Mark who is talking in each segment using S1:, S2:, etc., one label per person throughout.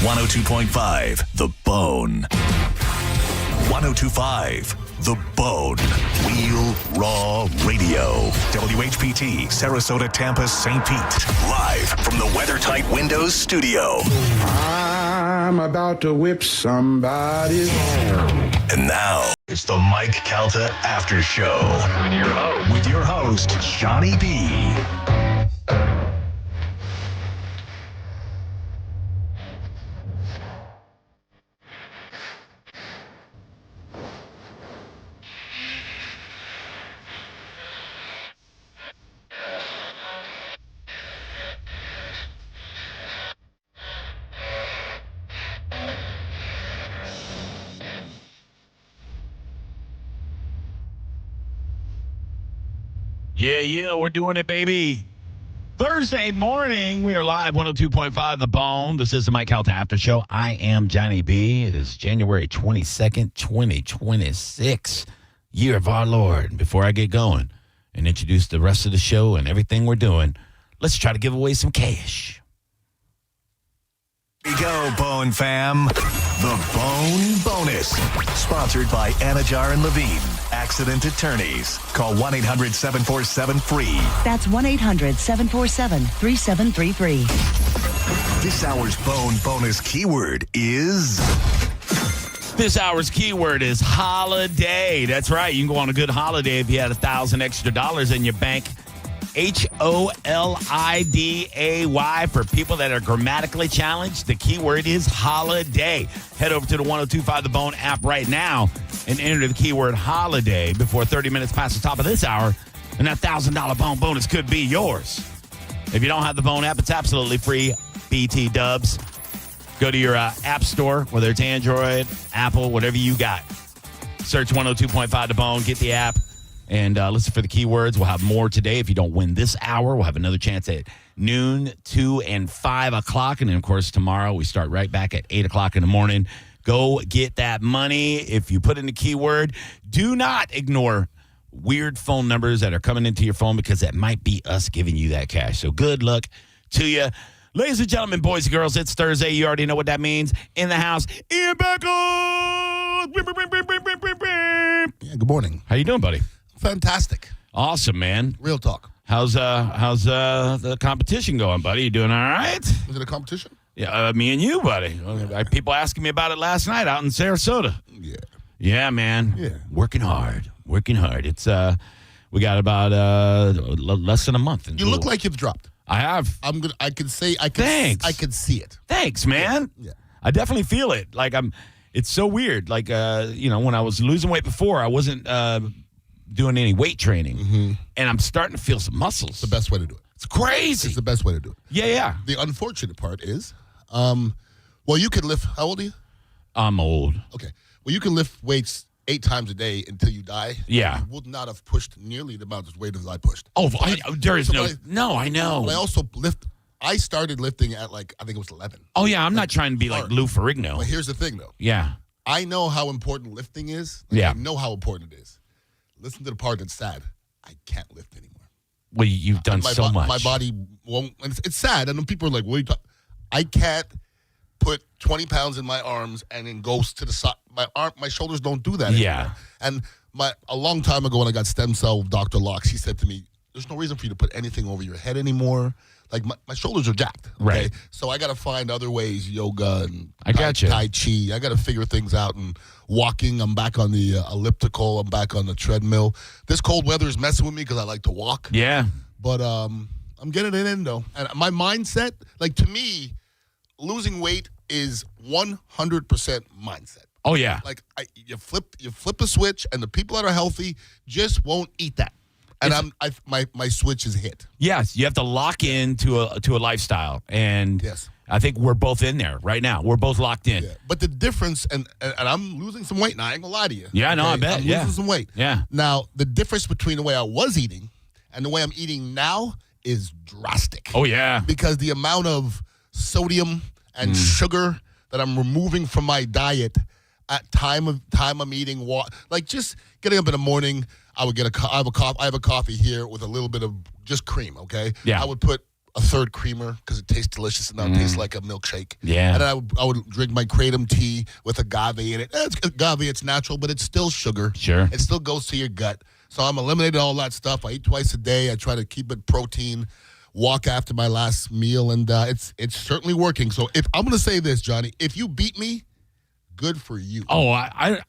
S1: 102.5 The Bone. 102.5 The Bone. Real Raw Radio. WHPT, Sarasota, Tampa, St. Pete. Live from the WeatherTight Windows studio.
S2: I'm about to whip somebody's.
S1: And now, it's the Mike Calta Aftershow. With your host, Johnny B.
S3: Yeah, we're doing it, baby. Thursday morning, we are live, 102.5 The Bone. This is the Mike Calta After Show. I am Johnny B. It is January 22nd, 2026, year of our Lord. Before I get going and introduce the rest of the show and everything we're doing, let's try to give away some cash.
S1: Here we go, Bone fam. The Bone Bonus. Sponsored by Anajar and Levine, Accident Attorneys. Call 1-800-747-FREE.
S4: That's 1-800-747-3733.
S1: This hour's Bone Bonus keyword is...
S3: This hour's keyword is holiday. That's right. You can go on a good holiday if you had $1,000 extra in your bank. HOLIDAY for people that are grammatically challenged. The keyword is holiday. Head over to the 102.5 The Bone app right now and enter the keyword holiday before 30 minutes past the top of this hour, and that $1,000 Bone bonus could be yours. If you don't have the Bone app, it's absolutely free. BT Dubs. Go to your app store, whether it's Android, Apple, whatever you got. Search 102.5 The Bone. Get the app. And listen for the keywords. We'll have more today. If you don't win this hour, we'll have another chance at noon, 2, and 5 o'clock. And then, of course, tomorrow we start right back at 8 o'clock in the morning. Go get that money. If you put in the keyword, do not ignore weird phone numbers that are coming into your phone because that might be us giving you that cash. So good luck to you. Ladies and gentlemen, boys and girls, it's Thursday. You already know what that means. In the house, Ian Beckles.
S5: Yeah, good morning.
S3: How you doing, buddy?
S5: Fantastic.
S3: Awesome, man.
S5: Real talk.
S3: How's the competition going, buddy? You doing all right?
S5: Was it a competition?
S3: Yeah, me and you, buddy. People asking me about it last night out in Sarasota.
S5: Yeah.
S3: Yeah, man.
S5: Yeah.
S3: Working hard. It's we got about less than a month.
S5: You look like you've dropped.
S3: I have.
S5: I can see it.
S3: Thanks, man.
S5: Yeah.
S3: I definitely feel it. Like it's so weird. Like when I was losing weight before, I wasn't doing any weight training, and I'm starting to feel some muscles.
S5: It's the best way to do it.
S3: It's crazy.
S5: It's the best way to do it.
S3: Yeah.
S5: The unfortunate part is, well, you could lift. How old are you?
S3: I'm old.
S5: Okay. Well, you can lift weights 8 times a day until you die.
S3: Yeah.
S5: You would not have pushed nearly the amount of weight as I pushed.
S3: Oh, there is no. I know.
S5: But I also I started lifting at I think it was 11.
S3: Oh, yeah. I'm not trying to be like Lou Ferrigno.
S5: But here's the thing, though.
S3: Yeah.
S5: I know how important lifting is.
S3: Yeah.
S5: I know how important it is. Listen to the part that's sad. I can't lift anymore.
S3: Well, you've done so much.
S5: My body won't. And it's sad. And then people are like, what are you talking? I can't put 20 pounds in my arms and then go to the side. My shoulders don't do that anymore.
S3: Yeah.
S5: And a long time ago when I got stem cell with Dr. Locke, he said to me, there's no reason for you to put anything over your head anymore. Like my shoulders are jacked. Okay?
S3: Right.
S5: So I got to find other ways, yoga and
S3: Tai
S5: Chi. I got to figure things out. And walking, I'm back on the elliptical. I'm back on the treadmill. This cold weather is messing with me because I like to walk.
S3: Yeah.
S5: But I'm getting it in, though. And my mindset, to me, losing weight is 100% mindset.
S3: Oh, yeah.
S5: You flip a switch, and the people that are healthy just won't eat that. And my switch is hit.
S3: Yes, you have to lock into a lifestyle, and
S5: yes.
S3: I think we're both in there right now. We're both locked in.
S5: Yeah. But the difference, and I'm losing some weight now. I ain't gonna lie to you.
S3: Yeah, no, I bet.
S5: I'm losing some weight.
S3: Yeah.
S5: Now the difference between the way I was eating and the way I'm eating now is drastic.
S3: Oh yeah.
S5: Because the amount of sodium and sugar that I'm removing from my diet at time I'm eating, just getting up in the morning. I would get I have a coffee here with a little bit of just cream, okay?
S3: Yeah.
S5: I would put a third creamer because it tastes delicious and now it tastes like a milkshake.
S3: Yeah.
S5: And then I would drink my kratom tea with agave in it. It's agave, it's natural, but it's still sugar.
S3: Sure.
S5: It still goes to your gut. So I'm eliminating all that stuff. I eat twice a day. I try to keep it protein. Walk after my last meal, and it's certainly working. So if I'm going to say this, Johnny, if you beat me, good for you.
S3: Oh, I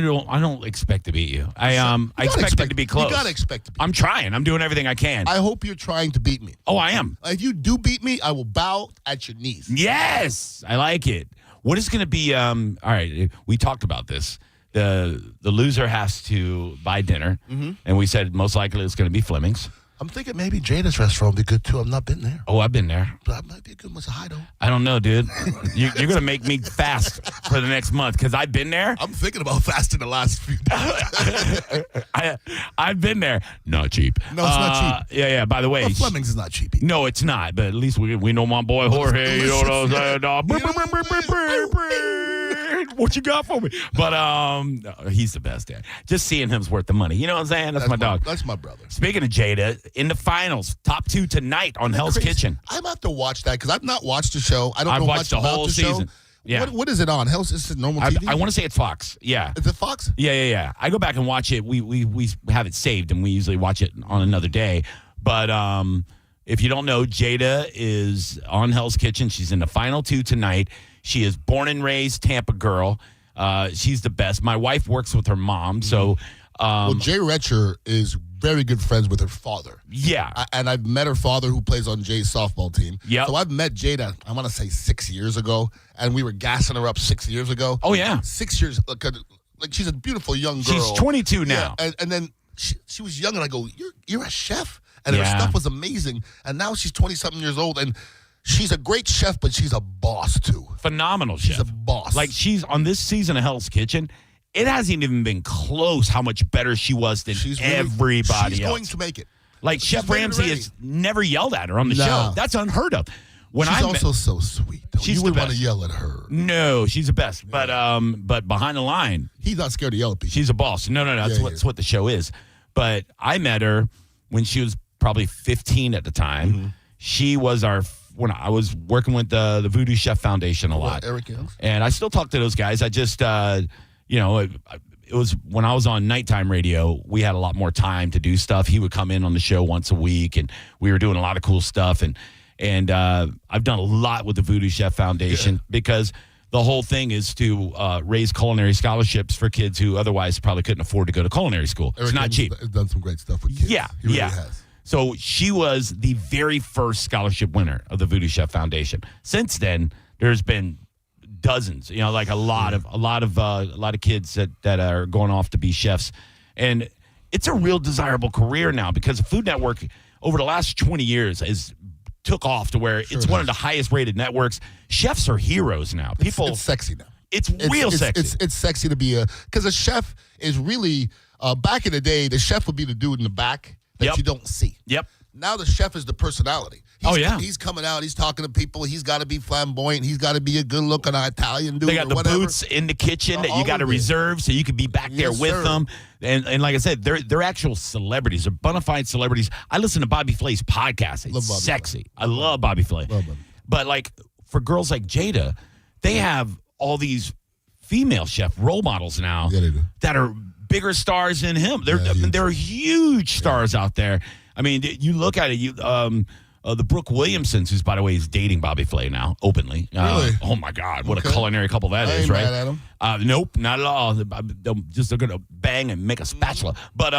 S3: don't expect to beat you. I expect it to be close.
S5: You gotta expect to beat me.
S3: I'm trying. I'm doing everything I can.
S5: I hope you're trying to beat me.
S3: Oh, I am.
S5: If you do beat me, I will bow at your knees.
S3: Yes, I like it. What is going to be? All right, we talked about this. The loser has to buy dinner, and we said most likely it's going to be Fleming's.
S5: I'm thinking maybe Jada's restaurant would be good too. I've not been there.
S3: Oh, I've been there.
S5: That might be a good one. It's a high though.
S3: I don't know, dude. You're going to make me fast for the next month because I've been there.
S5: I'm thinking about fasting the last few days.
S3: I've been there. Not cheap.
S5: No, it's not cheap.
S3: Yeah. By the way,
S5: Well, Fleming's is not cheap.
S3: No, it's not. But at least we know my boy Jorge. You know what I'm saying? What you got for me? But he's the best dad. Just seeing him's worth the money. You know what I'm saying? That's my dog.
S5: That's my brother.
S3: Speaking of Jada, in the finals, top 2 tonight on Hell's
S5: Crazy.
S3: Kitchen.
S5: I'm going to have to watch that because I've not watched the show. I don't
S3: I've
S5: know
S3: watched
S5: much
S3: the
S5: about
S3: whole
S5: the
S3: season.
S5: show.
S3: Yeah.
S5: What is it on? Hell's is it normal TV?
S3: I want to say it's Fox. Yeah.
S5: Is it Fox?
S3: Yeah. I go back and watch it. We have it saved, and we usually watch it on another day. But if you don't know, Jada is on Hell's Kitchen. She's in the final 2 tonight. She is born and raised Tampa girl. She's the best. My wife works with her mom, so.
S5: Well, Jay Retcher is very good friends with her father.
S3: Yeah.
S5: And I've met her father who plays on Jay's softball team.
S3: Yep.
S5: So I've met Jada, I want to say 6 years ago, and we were gassing her up 6 years ago.
S3: Oh, yeah.
S5: 6 years, like she's a beautiful young girl.
S3: She's 22 now.
S5: Yeah, and then she was young, and I go, you're a chef? And her
S3: Yeah.
S5: stuff was amazing. And now she's 20-something years old, and she's a great chef, but she's a boss, too.
S3: Phenomenal
S5: She's
S3: chef.
S5: a boss.
S3: Like, she's on this season of Hell's Kitchen. It hasn't even been close how much better she was than everybody
S5: she's
S3: else.
S5: going to make it.
S3: Like,
S5: She's
S3: Chef
S5: made it
S3: Ramsay
S5: already.
S3: has never yelled at her on the
S5: No.
S3: show. That's unheard of. When
S5: She's
S3: I
S5: also so sweet, though.
S3: She's
S5: You wouldn't
S3: the
S5: want to
S3: best.
S5: yell at her.
S3: No, she's the best. But behind the line,
S5: He's not scared to yell at people.
S3: she's a boss. No. That's what the show is. But I met her when she was probably 15 at the time.
S5: Mm-hmm.
S3: She was when I was working with the Voodoo Chef Foundation a lot.
S5: Eric Young?
S3: And I still talk to those guys. I just, it was when I was on nighttime radio, we had a lot more time to do stuff. He would come in on the show once a week, and we were doing a lot of cool stuff. And I've done a lot with the Voodoo Chef Foundation because the whole thing is to raise culinary scholarships for kids who otherwise probably couldn't afford to go to culinary school.
S5: Eric
S3: It's not
S5: Young's
S3: cheap.
S5: done some great stuff with kids.
S3: Yeah,
S5: He really
S3: yeah.
S5: has.
S3: So she was the very first scholarship winner of the Voodoo Chef Foundation. Since then, there's been dozens. Like a lot of kids that are going off to be chefs, and it's a real desirable career now because the Food Network over the last 20 years has took off to where it's one of the highest rated networks. Chefs are heroes now. People,
S5: It's sexy now.
S3: It's real sexy.
S5: It's sexy to be because a chef is really back in the day. The chef would be the dude in the back that you don't see.
S3: Yep.
S5: Now the chef is the personality. He's coming out. He's talking to people. He's got to be flamboyant. He's got to be a good-looking Italian dude.
S3: They got
S5: or
S3: the
S5: whatever.
S3: booths in the kitchen that you
S5: All
S3: got to
S5: of it.
S3: reserve so you can be back there
S5: Yes,
S3: with
S5: sir.
S3: them. And like I said, they're actual celebrities. They're bona fide celebrities. I listen to Bobby Flay's podcast. It's
S5: Love Bobby
S3: sexy. I love Bobby Flay.
S5: Love him.
S3: But like for girls like Jada, they have all these female chef role models now
S5: Yeah, they do.
S3: that are bigger stars than him. They're huge stars out there. I mean, you look at it. The Brooke Williamsons, who's by the way is dating Bobby Flay now openly.
S5: Really?
S3: Oh my God, what
S5: Okay.
S3: a culinary couple that
S5: I
S3: is,
S5: ain't
S3: right?
S5: mad at 'em.
S3: Nope, not at all. They're gonna bang and make a spatula. But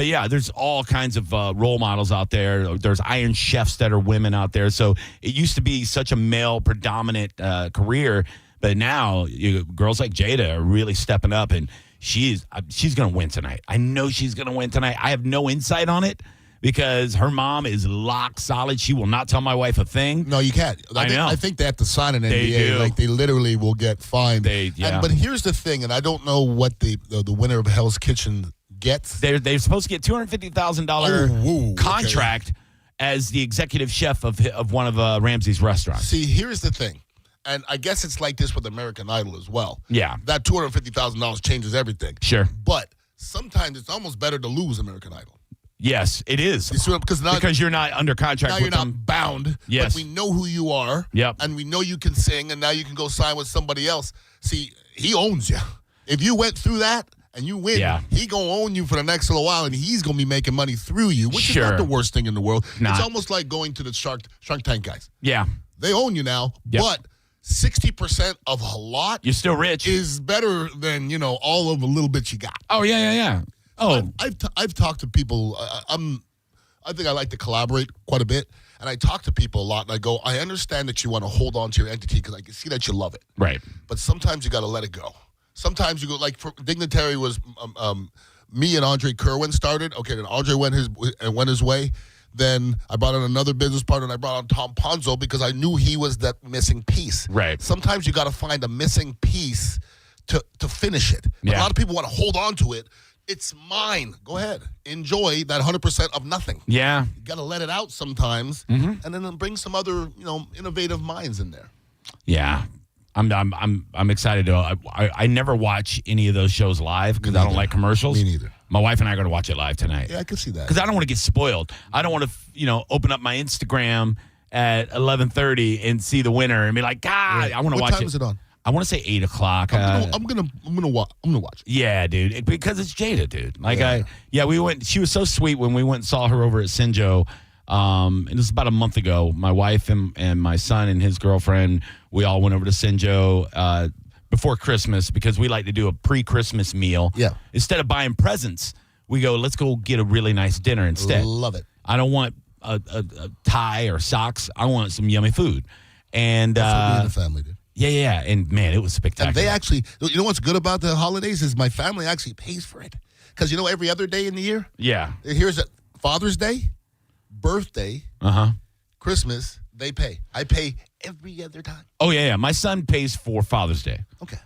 S3: yeah, there's all kinds of role models out there. There's Iron Chefs that are women out there. So it used to be such a male predominant career, but now girls like Jada are really stepping up, and she's going to win tonight. I know she's going to win tonight. I have no insight on it because her mom is lock solid. She will not tell my wife a thing.
S5: No, you can't. I think they have to sign an NDA.
S3: They do.
S5: Like they literally will get fined. But here's the thing, and I don't know what the winner of Hell's Kitchen gets.
S3: They're supposed to get $250,000 contract as the executive chef of one of Ramsay's restaurants.
S5: See, here's the thing, and I guess it's like this with American Idol as well.
S3: Yeah.
S5: That $250,000 changes everything.
S3: Sure.
S5: But sometimes it's almost better to lose American Idol.
S3: Yes, it is.
S5: You see what,
S3: because you're not under contract
S5: now
S3: with
S5: you're
S3: them.
S5: not bound.
S3: Yes.
S5: But we know who you are.
S3: Yep.
S5: And we know you can sing, and now you can go sign with somebody else. See, he owns you. If you went through that and you win, he going to own you for the next little while, and he's going to be making money through you, which is not the worst thing in the world. It's almost like going to the Shark Tank guys.
S3: Yeah.
S5: They own you now, but 60% of a lot
S3: you're still rich
S5: is better than, all of the little bit you got.
S3: Oh, yeah. Oh.
S5: I've talked to people. I think I like to collaborate quite a bit, and I talk to people a lot, and I go, I understand that you want to hold on to your entity because I can see that you love it.
S3: Right.
S5: But sometimes you got to let it go. Sometimes you go, like for Dignitary was me and Andre Kerwin started. Okay, then Andre went his way. Then I brought on another business partner, and I brought on Tom Ponzo because I knew he was that missing piece.
S3: Right.
S5: Sometimes you got to find a missing piece to finish it. But a lot of people want to hold on to it. It's mine. Go ahead. Enjoy that 100% of nothing.
S3: Yeah.
S5: You got to let it out sometimes, and then bring some other, innovative minds in there.
S3: Yeah. I'm excited to. I never watch any of those shows live because I don't like commercials.
S5: Me neither.
S3: My wife and I are going to watch it live tonight.
S5: Yeah, I can see that.
S3: Because I don't want to get spoiled. I don't want to, open up my Instagram at 11:30 and see the winner and be like, God, I want to watch it.
S5: What time is it on?
S3: I want to say 8 o'clock.
S5: I'm gonna watch it.
S3: Yeah, dude, because it's Jada, dude. Like we went. She was so sweet when we went and saw her over at Sinjo. And this was about a month ago. My wife and my son and his girlfriend, we all went over to Sinjo before Christmas because we like to do a pre-Christmas meal.
S5: Yeah.
S3: Instead of buying presents, we go, let's go get a really nice dinner instead.
S5: Love it.
S3: I don't want a tie or socks. I want some yummy food. And
S5: that's what we in the family did.
S3: Yeah. And, man, it was spectacular.
S5: And they actually, what's good about the holidays is my family actually pays for it. Because, every other day in the year, here's Father's Day, birthday, Christmas, they pay. I pay every other time.
S3: Oh, yeah. My son pays for Father's Day.
S5: Okay.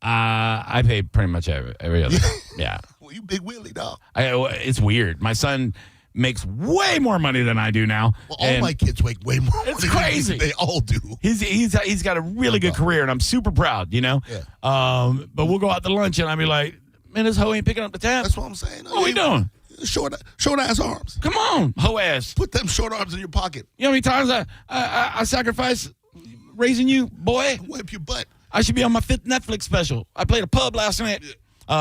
S3: I pay pretty much every other day. Yeah.
S5: Well, you big Willie, dog.
S3: It's weird. My son makes way more money than I do now.
S5: Well, all my kids make way more money.
S3: It's crazy.
S5: They all do.
S3: He's got a really good career, and I'm super proud,
S5: Yeah.
S3: But we'll go out to lunch, and I'll be like, man, this hoe ain't picking up the tab.
S5: That's what I'm saying.
S3: What are we doing?
S5: Short ass arms.
S3: Come on, hoe ass.
S5: Put them short arms in your pocket.
S3: You know how many times I sacrificed raising you, boy?
S5: Wipe your butt.
S3: I should be on my 5th Netflix special. I played a pub last night.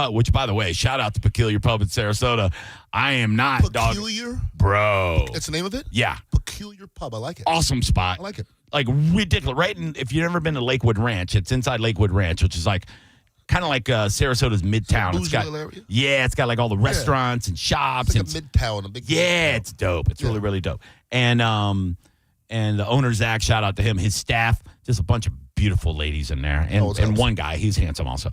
S3: Which, by the way, shout out to Peculiar Pub in Sarasota. I am not
S5: Peculiar?
S3: Bro.
S5: That's the name of it?
S3: Yeah.
S5: Peculiar Pub. I like it.
S3: Awesome spot.
S5: I like it.
S3: Like, ridiculous. Right? And if you've never been to Lakewood Ranch, it's inside Lakewood Ranch, which is like kind of like Sarasota's Midtown.
S5: It's got area?
S3: Yeah, it's got like all the restaurants and shops.
S5: It's like a Midtown. A big
S3: Midtown. It's dope. It's really, really dope. And the owner, Zach, shout out to him. His staff, just a bunch of beautiful ladies in there. And one guy, he's handsome also.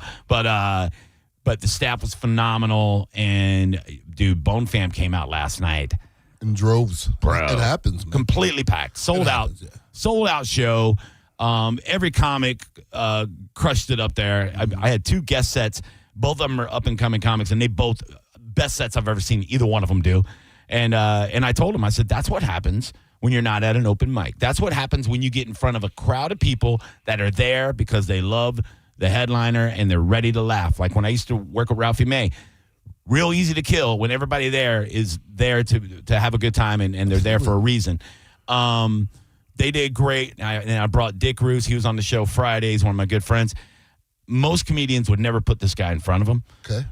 S3: But the staff was phenomenal, and dude, Bone Fam came out last night
S5: in droves,
S3: bro.
S5: It happens, man.
S3: Completely packed, sold out show. Every comic crushed it up there. I had 2 guest sets. Both of them are up and coming comics, and they both best sets I've ever seen either one of them do. And I told him, I said, that's what happens when you're not at an open mic. That's what happens when you get in front of a crowd of people that are there because they love the headliner and they're ready to laugh. Like when I used to work with Ralphie May, real easy to kill when everybody there is there to have a good time and they're there for a reason. They did great. And I brought Dick Roos. He was on the show Friday. He's one of my good friends. Most comedians would never put this guy in front of them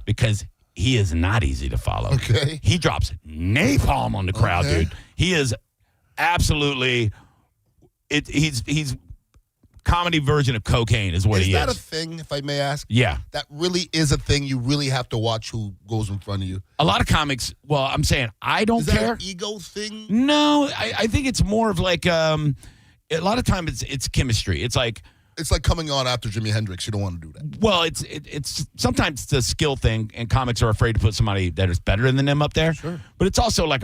S3: because he is not easy to follow.
S5: Okay.
S3: He drops napalm on the crowd, dude. He is absolutely he's comedy version of cocaine is what he is.
S5: Is that a thing, if I may ask?
S3: Yeah.
S5: That really is a thing. You really have to watch who goes in front of you.
S3: A lot of comics, well, I'm saying I don't care.
S5: Is that an ego thing?
S3: No, I think it's more of like a lot of times it's chemistry. It's like
S5: coming on after Jimi Hendrix. You don't want to do that.
S3: Well, it's sometimes it's a skill thing, and comics are afraid to put somebody that is better than them up there.
S5: Sure.
S3: But it's also like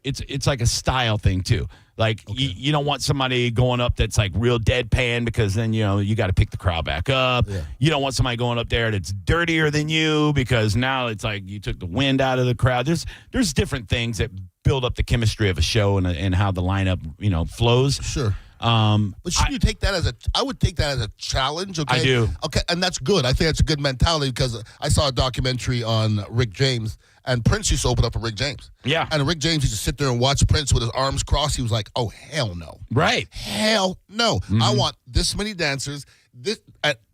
S3: it's like a style thing too. Like you don't want somebody going up that's like real deadpan because then you got to pick the crowd back up.
S5: Yeah.
S3: You don't want somebody going up there that's dirtier than you because now it's like you took the wind out of the crowd. There's different things that build up the chemistry of a show and how the lineup flows.
S5: Sure. But should you take that I would take that as a challenge, okay?
S3: I do.
S5: Okay, and that's good. I think that's a good mentality because I saw a documentary on Rick James, And Prince used to open up for Rick James.
S3: Yeah.
S5: And Rick James used to sit there and watch Prince with his arms crossed. He was like, oh, hell no.
S3: Right.
S5: Hell no.
S3: Mm-hmm.
S5: I want this many dancers.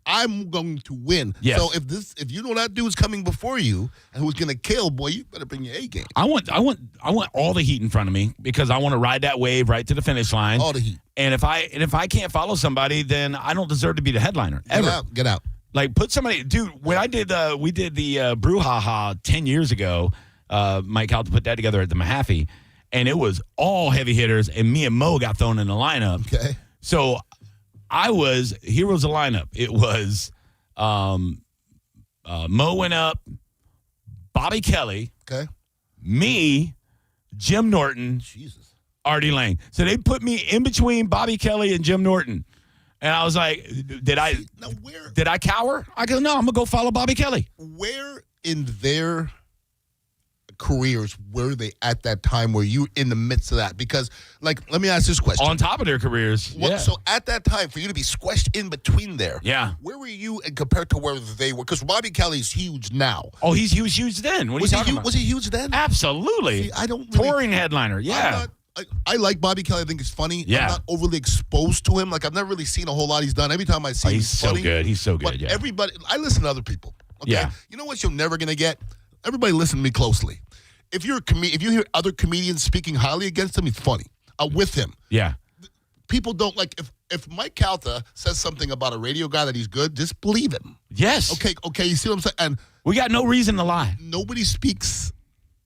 S5: I'm going to win.
S3: Yes.
S5: So if you know that dude's coming before you and who's going to kill, boy, you better bring your A game.
S3: I want all the heat in front of me because I want to ride that wave right to the finish line.
S5: All the heat.
S3: And if I can't follow somebody, then I don't deserve to be the headliner ever.
S5: Get out.
S3: Like put somebody, dude. When we did the brouhaha 10 years ago. Mike Calta put that together at the Mahaffey, and it was all heavy hitters. And me and Mo got thrown in the lineup.
S5: Okay.
S3: So here's the lineup. It was Mo went up, Bobby Kelly,
S5: Okay.
S3: me, Jim Norton,
S5: Jesus.
S3: Artie Lang. So they put me in between Bobby Kelly and Jim Norton. And I was like, did I cower? I go, no, I'm going to go follow Bobby Kelly.
S5: Where in their careers were they at that time where you in the midst of that? Because, like, let me ask this question.
S3: On top of their careers. Yeah.
S5: So at that time, for you to be squished in between there, where were you compared to where they were? Because Bobby Kelly's huge now.
S3: Oh, he was huge then. What are you talking about?
S5: Was he huge then?
S3: Absolutely.
S5: See, I don't really,
S3: touring headliner. Yeah.
S5: I like Bobby Kelly. I think he's funny.
S3: Yeah.
S5: I'm not overly exposed to him. Like, I've never really seen a whole lot he's done. Every time I see him,
S3: he's
S5: funny.
S3: so good. He's so good.
S5: But
S3: yeah.
S5: everybody, I listen to other people. Okay?
S3: Yeah.
S5: You know what you're never going to get? Everybody listen to me closely. If you're if you hear other comedians speaking highly against him, he's funny. With him.
S3: Yeah.
S5: People don't like, if Mike Calta says something about a radio guy that he's good, just believe him.
S3: Yes.
S5: Okay, you see what I'm saying? And
S3: we got no reason to lie.
S5: nobody speaks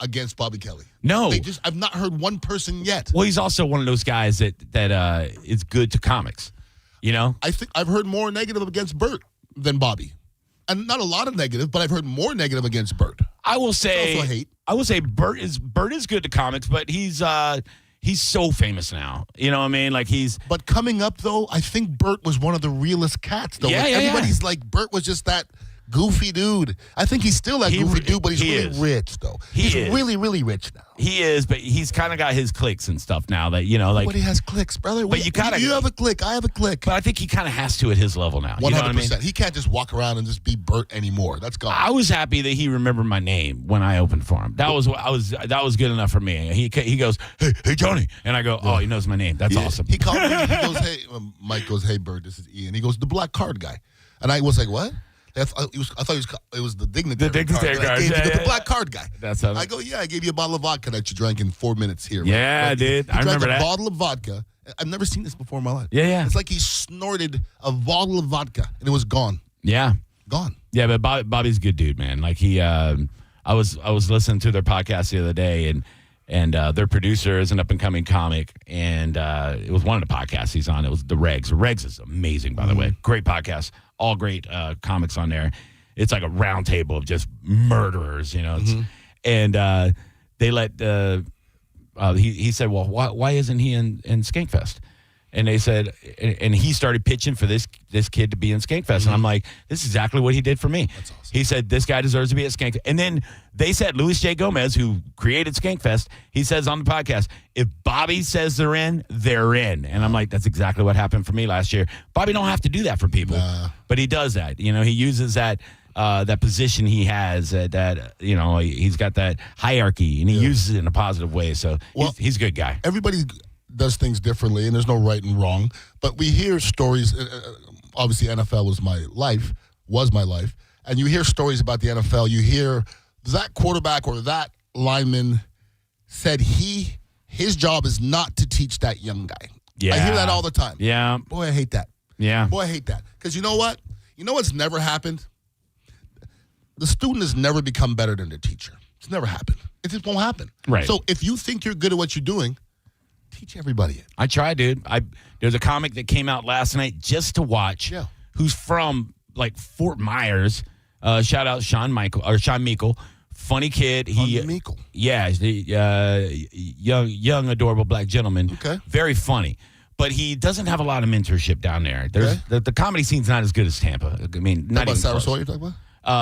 S5: against Bobby Kelly.
S3: No.
S5: I've not heard one person yet.
S3: Well, he's also one of those guys that is good to comics. You know?
S5: I think I've heard more negative against Bert than Bobby. And not a lot of negative, but I've heard more negative against Bert.
S3: I will say
S5: also hate.
S3: I will say Bert is good to comics, but he's so famous now. You know what I mean? Like
S5: But coming up though, I think Bert was one of the realest cats though.
S3: Yeah,
S5: like,
S3: yeah,
S5: everybody's like, Bert was just that goofy dude. I think he's still that goofy dude, but he's really rich though. He's really, really rich now.
S3: He is, but he's kind of got his cliques and stuff now that, you know, like.
S5: Nobody has cliques, brother.
S3: But
S5: you have a clique. I have a clique.
S3: But I think he kind of has to at his level now.
S5: 100%.
S3: You know what I mean?
S5: He can't just walk around and just be Bert anymore. That's gone.
S3: I was happy that he remembered my name when I opened for him. That was good enough for me. He goes, hey Johnny, and I go, oh, he knows my name. That's awesome.
S5: He called me. He goes, hey, Mike goes, hey Bert, this is Ian. He goes, the black card guy, and I was like, what? I thought it was the dignitary.
S3: The dignitary card.
S5: The black card guy.
S3: That's how.
S5: I go, yeah, I gave you a bottle of vodka that you drank in 4 minutes here.
S3: Yeah,
S5: right?
S3: dude. I remember that.
S5: A bottle of vodka. I've never seen this before in my life.
S3: Yeah.
S5: It's like he snorted a bottle of vodka and it was gone.
S3: Yeah.
S5: Gone.
S3: Yeah, but Bobby's a good dude, man. Like I was listening to their podcast the other day, and their producer is an up and coming comic, and it was one of the podcasts he's on. It was the Regs. Regs is amazing, by the way. Great podcast. All great comics on there. It's like a round table of just murderers, you know. And they let he said, well, why isn't he in Skankfest? And they said, and he started pitching for this kid to be in Skankfest. And I'm like, this is exactly what he did for me.
S5: That's awesome.
S3: He said, this guy deserves to be at Skankfest. And then they said, Luis J. Gomez, who created Skankfest, he says on the podcast, if Bobby says they're in, they're in. And I'm like, that's exactly what happened for me last year. Bobby don't have to do that for people, but he does that. You know, he uses that position he has, that you know, he's got that hierarchy, and he uses it in a positive way. So he's a good guy.
S5: Everybody does things differently, and there's no right and wrong. But we hear stories. Obviously, NFL was my life, and you hear stories about the NFL. You hear that quarterback or that lineman said his job is not to teach that young guy.
S3: Yeah,
S5: I hear that all the time.
S3: Yeah,
S5: boy, I hate that.
S3: Yeah,
S5: boy, I hate that. Because you know what? You know what's never happened? The student has never become better than their teacher. It's never happened. It just won't happen.
S3: Right.
S5: So if you think you're good at what you're doing, teach everybody it.
S3: I try, dude. There's a comic that came out last night just to watch.
S5: Yeah.
S3: Who's from like Fort Myers? Shout out Sean Meikle. Funny kid.
S5: Meikle.
S3: Yeah, young, adorable black gentleman.
S5: Okay.
S3: Very funny. But he doesn't have a lot of mentorship down there. There's the comedy scene's not as good as Tampa. I mean, not even close.
S5: Sarasota you're talking about?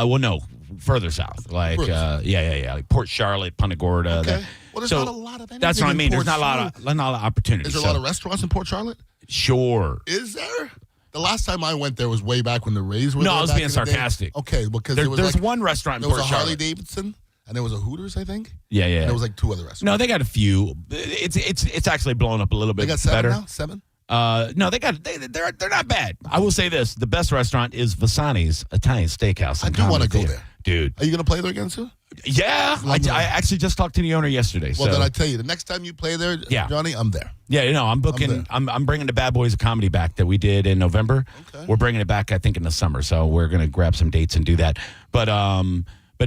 S3: Well, no, further south, like like Port Charlotte, Punta Gorda.
S5: Okay. Well, there's not a lot of anything.
S3: That's what I mean.
S5: There's
S3: There's not a lot of opportunities.
S5: Is there a lot of restaurants in Port Charlotte?
S3: Sure.
S5: Is there? The last time I went there was way back when the Rays were there.
S3: No, I was being sarcastic.
S5: Okay, because
S3: there's one restaurant in Port
S5: Charlotte. There was a
S3: Charlotte.
S5: Harley Davidson, and there was a Hooters, I think.
S3: Yeah.
S5: And there was like 2 other restaurants.
S3: No, they got a few. It's actually blown up a little bit
S5: They got 7
S3: better.
S5: now? 7?
S3: No, they're not bad. I will say this: the best restaurant is Vasani's Italian Steakhouse.
S5: I do want to go there,
S3: dude.
S5: Are you going to play there again soon?
S3: Yeah, I actually just talked to the owner yesterday.
S5: Well,
S3: so.
S5: then I tell you, the next time you play there, Johnny, I'm there.
S3: Yeah, I'm booking. I'm bringing the Bad Boys of Comedy back that we did in November.
S5: Okay.
S3: We're bringing it back, I think, in the summer. So we're gonna grab some dates and do that. But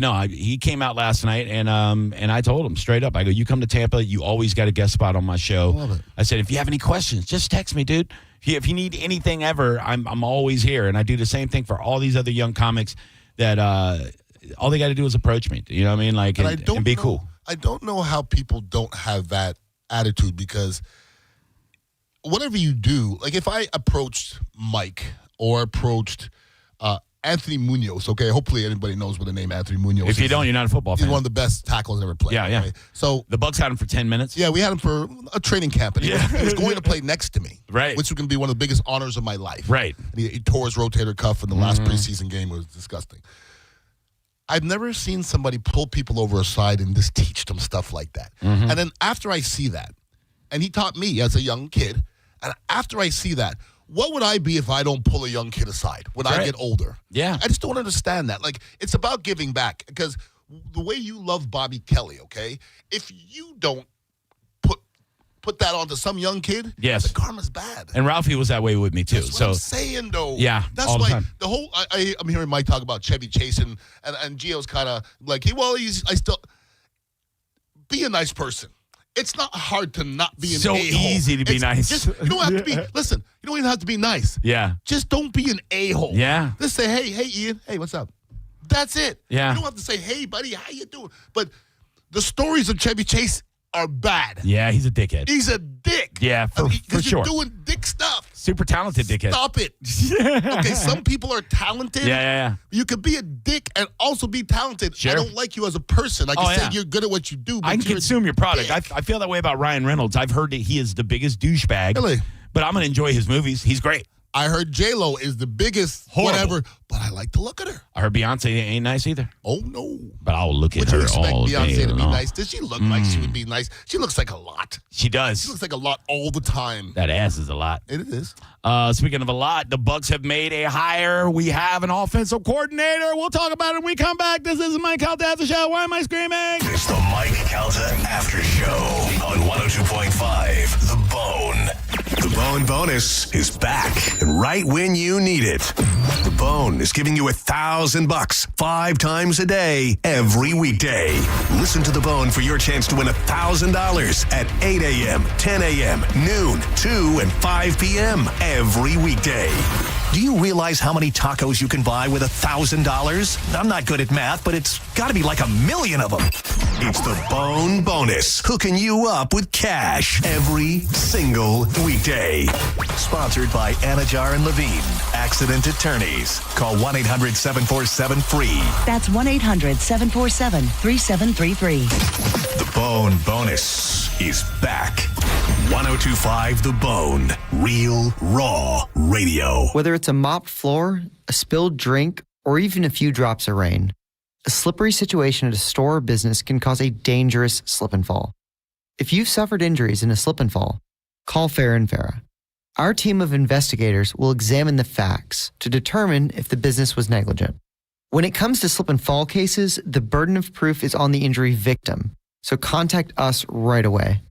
S3: no, he came out last night and I told him straight up. I go, you come to Tampa, you always got a guest spot on my show.
S5: Love it.
S3: I said, if you have any questions, just text me, dude. If you need anything ever, I'm always here. And I do the same thing for all these other young comics that all they got to do is approach me. You know what I mean? Like, and be cool.
S5: I don't know how people don't have that attitude because whatever you do, like if I approached Mike or approached Anthony Munoz, okay, hopefully anybody knows what the name Anthony Munoz is.
S3: If you don't, you're not a football fan.
S5: He's one of the best tackles ever played.
S3: Yeah.
S5: Right? So
S3: the Bucs had him for 10 minutes.
S5: Yeah, we had him for a training camp, and he was going to play next to me,
S3: right?
S5: Which was going to be one of the biggest honors of my life,
S3: right?
S5: And he tore his rotator cuff in the last preseason game. It was disgusting. I've never seen somebody pull people over aside and just teach them stuff like that. And then after I see that, and he taught me as a young kid, and after I see that, what would I be if I don't pull a young kid aside when I get older?
S3: Yeah.
S5: I just don't understand that. Like, it's about giving back because the way you love Bobby Kelly, okay, if you don't put that onto some young kid,
S3: yes,
S5: the karma's bad.
S3: And Ralphie was that way with me, too.
S5: That's what I'm saying, though.
S3: Yeah,
S5: that's
S3: all
S5: why
S3: the time.
S5: the whole I'm hearing Mike talk about Chevy Chase and Gio's kind of like, be a nice person. It's not hard to not be an
S3: so
S5: a-hole.
S3: Easy to be nice.
S5: You don't have to be, listen, you don't even have to be nice.
S3: Yeah.
S5: Just don't be an a-hole.
S3: Yeah.
S5: Just say, hey, Ian, hey, what's up? That's it.
S3: Yeah.
S5: You don't have to say, hey, buddy, how you doing? But the stories of Chevy Chase are bad.
S3: Yeah, he's a dickhead.
S5: He's a dick.
S3: Yeah, for sure.
S5: You're doing dick stuff.
S3: Super talented dickhead.
S5: Stop it. Okay, some people are talented.
S3: Yeah.
S5: You could be a dick and also be talented.
S3: Sure.
S5: I don't like you as a person. I can say you're good at what you do, but
S3: I can consume your product.
S5: Dick.
S3: I feel that way about Ryan Reynolds. I've heard that he is the biggest douchebag.
S5: Really?
S3: But I'm going to enjoy his movies. He's great.
S5: I heard J-Lo is the biggest whatever, but I like to look at her.
S3: I heard Beyonce ain't nice either.
S5: Oh, no.
S3: But I'll look at
S5: Would
S3: her
S5: you expect
S3: all
S5: Beyonce
S3: day
S5: to be
S3: long.
S5: nice? Does she look like she would be nice? She looks like a lot.
S3: She does.
S5: She looks like a lot all the time.
S3: That ass is a lot.
S5: It is.
S3: Speaking of a lot, the Bucs have made a hire. We have an offensive coordinator. We'll talk about it when we come back. This is Mike Calta Aftershow. Why am I screaming?
S1: It's the Mike Calta Aftershow on 102.5 The Bone. The Bone Bonus is back and right when you need it. The Bone is giving you $1,000 5 times a day, every weekday. Listen to The Bone for your chance to win $1,000 at 8 a.m., 10 a.m., noon, 2, and 5 p.m. every weekday. Do you realize how many tacos you can buy with $1,000? I'm not good at math, but it's got to be like 1 million of them. It's the Bone Bonus, hooking you up with cash every single weekday. Sponsored by Anajar and Levine, Accident Attorneys. Call 1-800-747-FREE.
S4: That's 1-800-747-3733.
S1: The Bone Bonus is back. 102.5 The Bone, real, raw radio.
S6: Whether it's a mopped floor, a spilled drink, or even a few drops of rain, a slippery situation at a store or business can cause a dangerous slip and fall. If you've suffered injuries in a slip and fall, call Fair and Farah. Our team of investigators will examine the facts to determine if the business was negligent. When it comes to slip and fall cases, the burden of proof is on the injury victim, so contact us right away.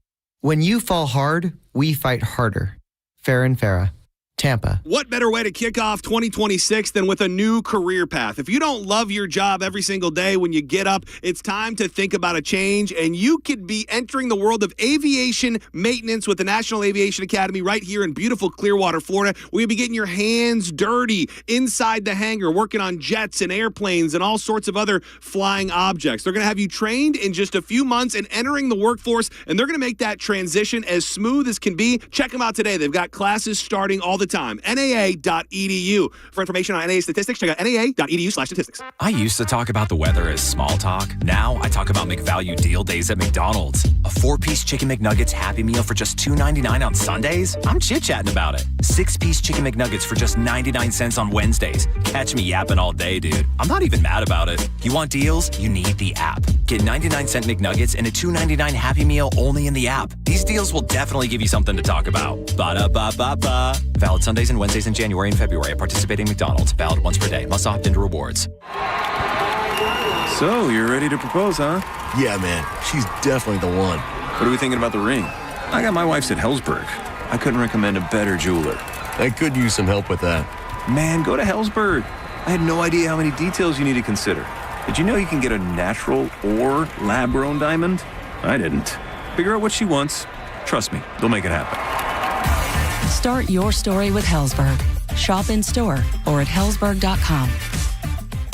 S6: When you fall hard, we fight harder. Fair and Farah, Tampa.
S7: What better way to kick off 2026 than with a new career path? If you don't love your job every single day when you get up, it's time to think about a change, and you could be entering the world of aviation maintenance with the National Aviation Academy right here in beautiful Clearwater, Florida, where you'll be getting your hands dirty inside the hangar, working on jets and airplanes and all sorts of other flying objects. They're going to have you trained in just a few months and entering the workforce, and they're going to make that transition as smooth as can be. Check them out today. They've got classes starting all the time. NAA.edu. For information on NAA statistics, check out NAA.edu/statistics.
S8: I used to talk about the weather as small talk. Now I talk about McValue deal days at McDonald's. A 4-piece Chicken McNuggets Happy Meal for just $2.99 on Sundays? I'm chit-chatting about it. 6-piece Chicken McNuggets for just 99 cents on Wednesdays. Catch me yapping all day, dude. I'm not even mad about it. You want deals? You need the app. Get 99-cent McNuggets and a $2.99 Happy Meal only in the app. These deals will definitely give you something to talk about. Ba-da-ba-ba-ba. Valid Sundays and Wednesdays in January and February at participating McDonald's. Valid once per day. Must opt into rewards.
S9: So, you're ready to propose, huh?
S10: Yeah, man. She's definitely the one.
S9: What are we thinking about the ring? I got my wife's at Hellsberg. I couldn't recommend a better jeweler.
S10: I could use some help with that.
S9: Man, go to Hellsberg. I had no idea how many details you need to consider. Did you know you can get a natural or lab-grown diamond? I didn't. Figure out what she wants. Trust me, they'll make it happen.
S4: Start your story with Hellsberg. Shop in store or at hellsberg.com.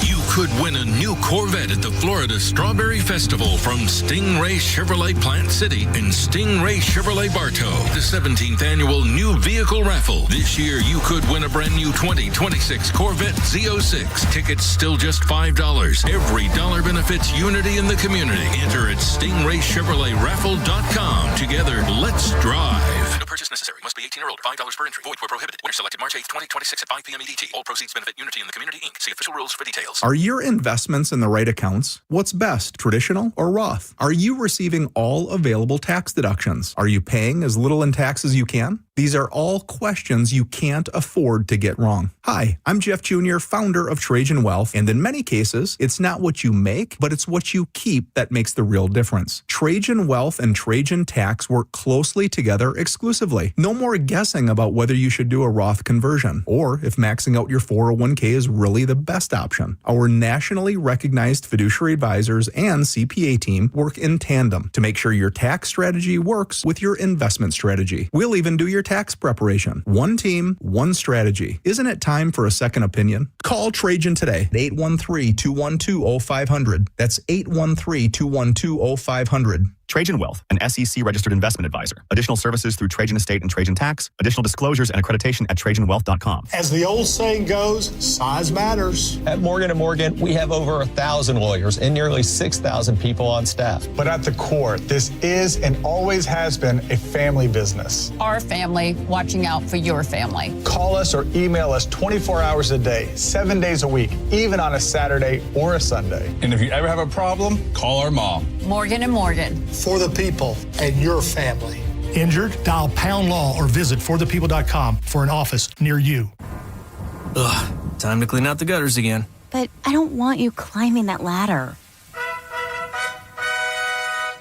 S11: You could win a new Corvette at the Florida Strawberry Festival from Stingray Chevrolet Plant City and Stingray Chevrolet Bartow, the 17th annual new vehicle raffle. This year, you could win a brand new 2026 Corvette Z06. Tickets still just $5. Every dollar benefits unity in the community. Enter at StingrayChevroletRaffle.com. Together, let's drive.
S12: No purchase necessary. Must be 18 or older. $5 per entry. Void where prohibited. Winner selected March 8th, 2026 at 5 p.m. EDT. All proceeds benefit Unity in the Community, Inc. See official rules for details.
S13: Are your investments in the right accounts? What's best, traditional or Roth? Are you receiving all available tax deductions? Are you paying as little in tax as you can? These are all questions you can't afford to get wrong. Hi, I'm Jeff Jr., founder of Trajan Wealth, and in many cases, it's not what you make, but it's what you keep that makes the real difference. Trajan Wealth and Trajan Tax work closely together exclusively. No more guessing about whether you should do a Roth conversion, or if maxing out your 401k is really the best option. Our nationally recognized fiduciary advisors and CPA team work in tandem to make sure your tax strategy works with your investment strategy. We'll even do your tax preparation. One team, one strategy. Isn't it time for a second opinion? Call Trajan today at 813-212-0500. That's 813-212-0500.
S14: Trajan Wealth, an SEC registered investment advisor. Additional services through Trajan Estate and Trajan Tax. Additional disclosures and accreditation at TrajanWealth.com.
S15: As the old saying goes, size matters.
S16: At Morgan & Morgan, we have over 1,000 lawyers and nearly 6,000 people on staff.
S15: But at the core, this is and always has been a family business.
S17: Our family watching out for your family.
S15: Call us or email us 24 hours a day, 7 days a week, even on a Saturday or a Sunday.
S18: And if you ever have a problem, call our mom.
S17: Morgan & Morgan.
S15: For the people and your family. Injured? Dial Pound Law or visit forthepeople.com for an office near you.
S19: Ugh, time to clean out the gutters again.
S20: But I don't want you climbing that ladder.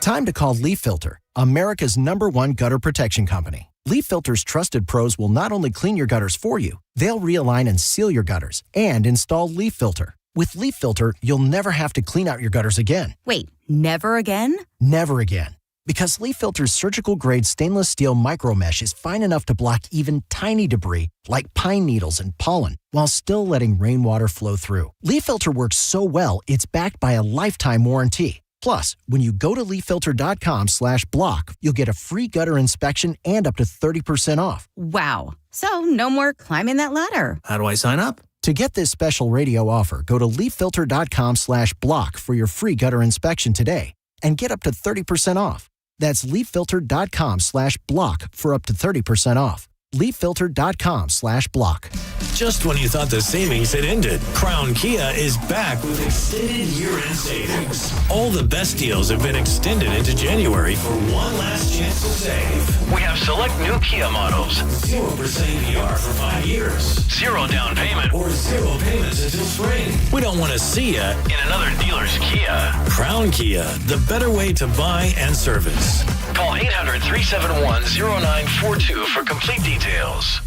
S21: Time to call Leaf Filter, America's #1 gutter protection company. Leaf Filter's trusted pros will not only clean your gutters for you, they'll realign and seal your gutters and install Leaf Filter. With Leaf Filter, you'll never have to clean out your gutters again.
S20: Wait, never again?
S21: Never again. Because Leaf Filter's surgical-grade stainless steel micromesh is fine enough to block even tiny debris like pine needles and pollen while still letting rainwater flow through. Leaf Filter works so well, it's backed by a lifetime warranty. Plus, when you go to leaffilter.com/block, you'll get a free gutter inspection and up to 30% off.
S20: Wow. So no more climbing that ladder.
S19: How do I sign up?
S21: To get this special radio offer, go to leaffilter.com/block for your free gutter inspection today and get up to 30% off. That's leaffilter.com/block for up to 30% off. leaffilter.com/block.
S22: Just when you thought the savings had ended, Crown Kia is back with extended year-end savings. All the best deals have been extended into January for one last chance to save.
S23: We have select new Kia models.
S22: 0% APR for 5 years.
S23: 0 down payment.
S22: Or 0 payments until spring. We don't want to see you
S23: in another dealer's Kia.
S22: Crown Kia, the better way to buy and service.
S23: Call 800-371-0942 for complete details.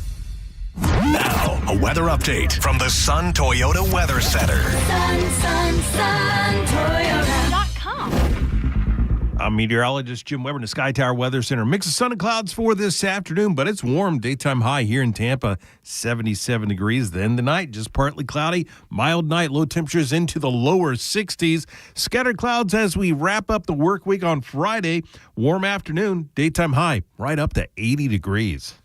S1: Now, a weather update from the Sun Toyota Weather Center.
S24: Toyota.com. I'm meteorologist Jim Weber in the Sky Tower Weather Center. Mix of sun and clouds for this afternoon, but it's warm. Daytime high here in Tampa, 77 degrees. Then tonight, just partly cloudy. Mild night, low temperatures into the lower 60s. Scattered clouds as we wrap up the work week on Friday. Warm afternoon, daytime high right up to 80 degrees.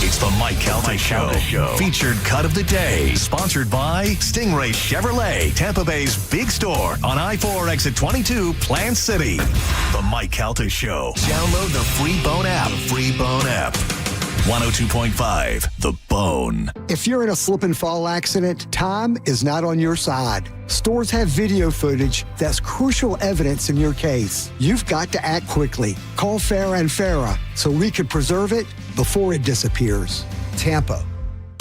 S1: It's the Mike Calta Show. Featured cut of the day. Sponsored by Stingray Chevrolet, Tampa Bay's big store on I-4 exit 22, Plant City. The Mike Calta Show. Download the free Bone app. 102.5 The Bone.
S2: If you're in a slip and fall accident, time is not on your side. Stores have video footage that's crucial evidence in your case. You've got to act quickly. Call Farah and Farah so we can preserve it before it disappears. Tampa.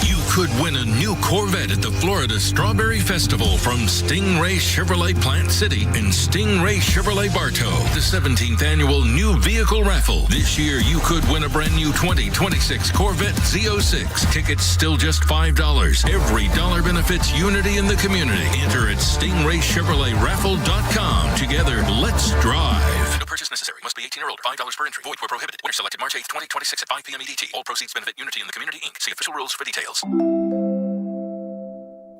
S11: You could win a new Corvette at the Florida Strawberry Festival from Stingray Chevrolet Plant City and Stingray Chevrolet Bartow, the 17th annual new vehicle raffle. This year, you could win a brand new 2026 Corvette Z06. Tickets still just $5. Every dollar benefits unity in the community. Enter at StingrayChevroletRaffle.com. Together, let's drive.
S12: No purchase necessary. Must be 18 or older. $5 per entry. Void where prohibited. Winner selected March 8th, 2026 at 5 p.m. EDT. All proceeds benefit Unity in the Community, Inc. See official rules for details.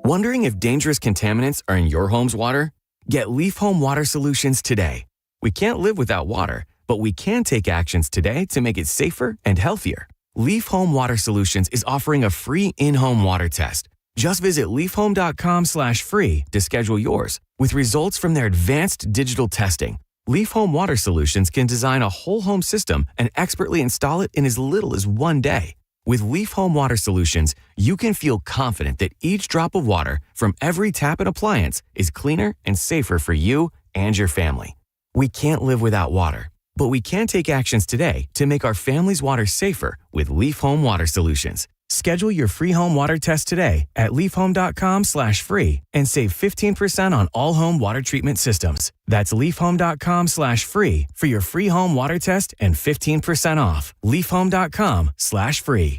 S8: Wondering if dangerous contaminants are in your home's water? Get Leaf Home Water Solutions today. We can't live without water, but we can take actions today to make it safer and healthier. Leaf Home Water Solutions is offering a free in-home water test. Just visit leafhome.com/free to schedule yours. With results from their advanced digital testing, Leaf Home Water Solutions can design a whole home system and expertly install it in as little as 1 day. With Leaf Home Water Solutions, you can feel confident that each drop of water from every tap and appliance is cleaner and safer for you and your family. We can't live without water, but we can take actions today to make our family's water safer with Leaf Home Water Solutions. Schedule your free home water test today at leafhome.com/free and save 15% on all home water treatment systems. That's leafhome.com/free for your free home water test and 15% off. leafhome.com/free.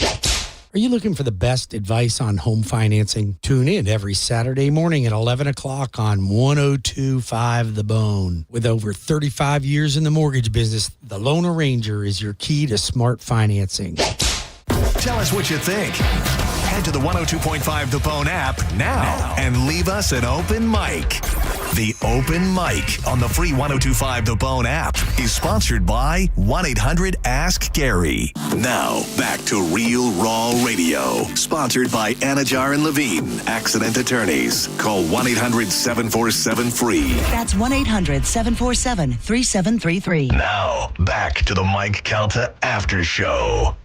S3: Are you looking for the best advice on home financing? Tune in every Saturday morning at 11 o'clock on 102.5 The Bone. With over 35 years in the mortgage business, the Loan Arranger is your key to smart financing.
S1: Tell us what you think. Head to the 102.5 The Bone app now and leave us an open mic. The Open Mic on the free 102.5 The Bone app is sponsored by 1-800-ASK-GARY. Now, back to Real Raw Radio. Sponsored by Anajar and Levine, Accident Attorneys. Call 1-800-747-FREE.
S5: That's 1-800-747-3733.
S1: Now, back to the Mike Calta After Show.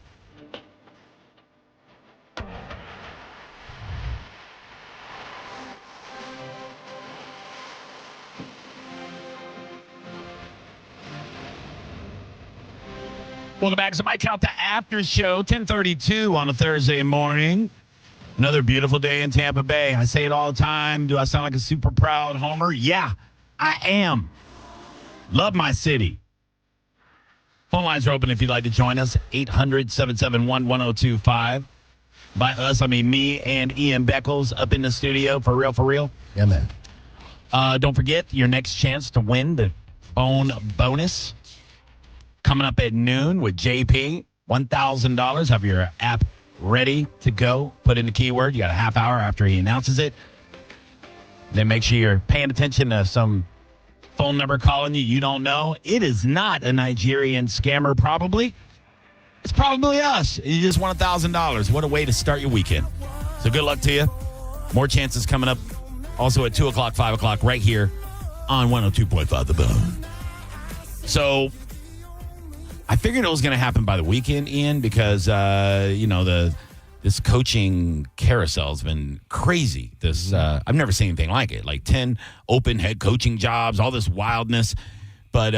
S6: Welcome back to Mike Calta After Show, 10:32 on a Thursday morning. Another beautiful day in Tampa Bay. I say it all the time. Do I sound like a super proud homer? Yeah, I am. Love my city. Phone lines are open if you'd like to join us. 800-771-1025. By us, I mean me and Ian Beckles up in the studio. For real, for real.
S3: Yeah, man.
S6: Don't forget your next chance to win the Bone bonus. Coming up at noon with JP, $1,000. Have your app ready to go. Put in the keyword. You got a half hour after he announces it. Then make sure you're paying attention to some phone number calling you don't know. It is not a Nigerian scammer, probably. It's probably us. You just won $1,000. What a way to start your weekend. So good luck to you. More chances coming up. Also at 2 o'clock, 5 o'clock, right here on 102.5 The Bone. So I figured it was going to happen by the weekend, Ian, because, this coaching carousel has been crazy. I've never seen anything like it. Like 10 open head coaching jobs, all this wildness. But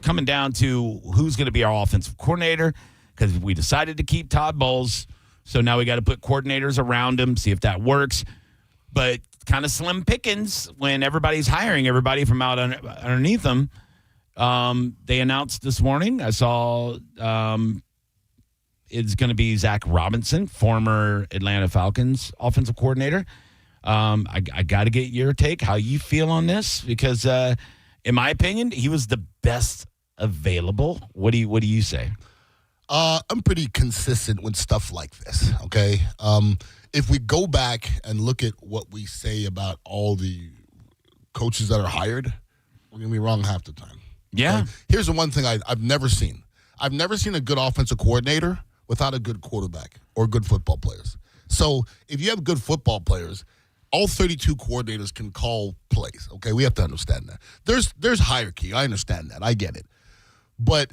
S6: coming down to who's going to be our offensive coordinator, because we decided to keep Todd Bowles. So now we got to put coordinators around him, see if that works. But kind of slim pickings when everybody's hiring everybody from out underneath them. They announced this morning, I saw it's going to be Zach Robinson, former Atlanta Falcons offensive coordinator. I got to get your take, how you feel on this, because in my opinion, he was the best available. What do you say?
S25: I'm pretty consistent with stuff like this, okay? If we go back and look at what we say about all the coaches that are hired, we're going to be wrong half the time.
S6: Yeah.
S25: Here's the one thing I've never seen. I've never seen a good offensive coordinator without a good quarterback or good football players. So if you have good football players, all 32 coordinators can call plays. Okay, we have to understand that. There's hierarchy. I understand that. I get it. But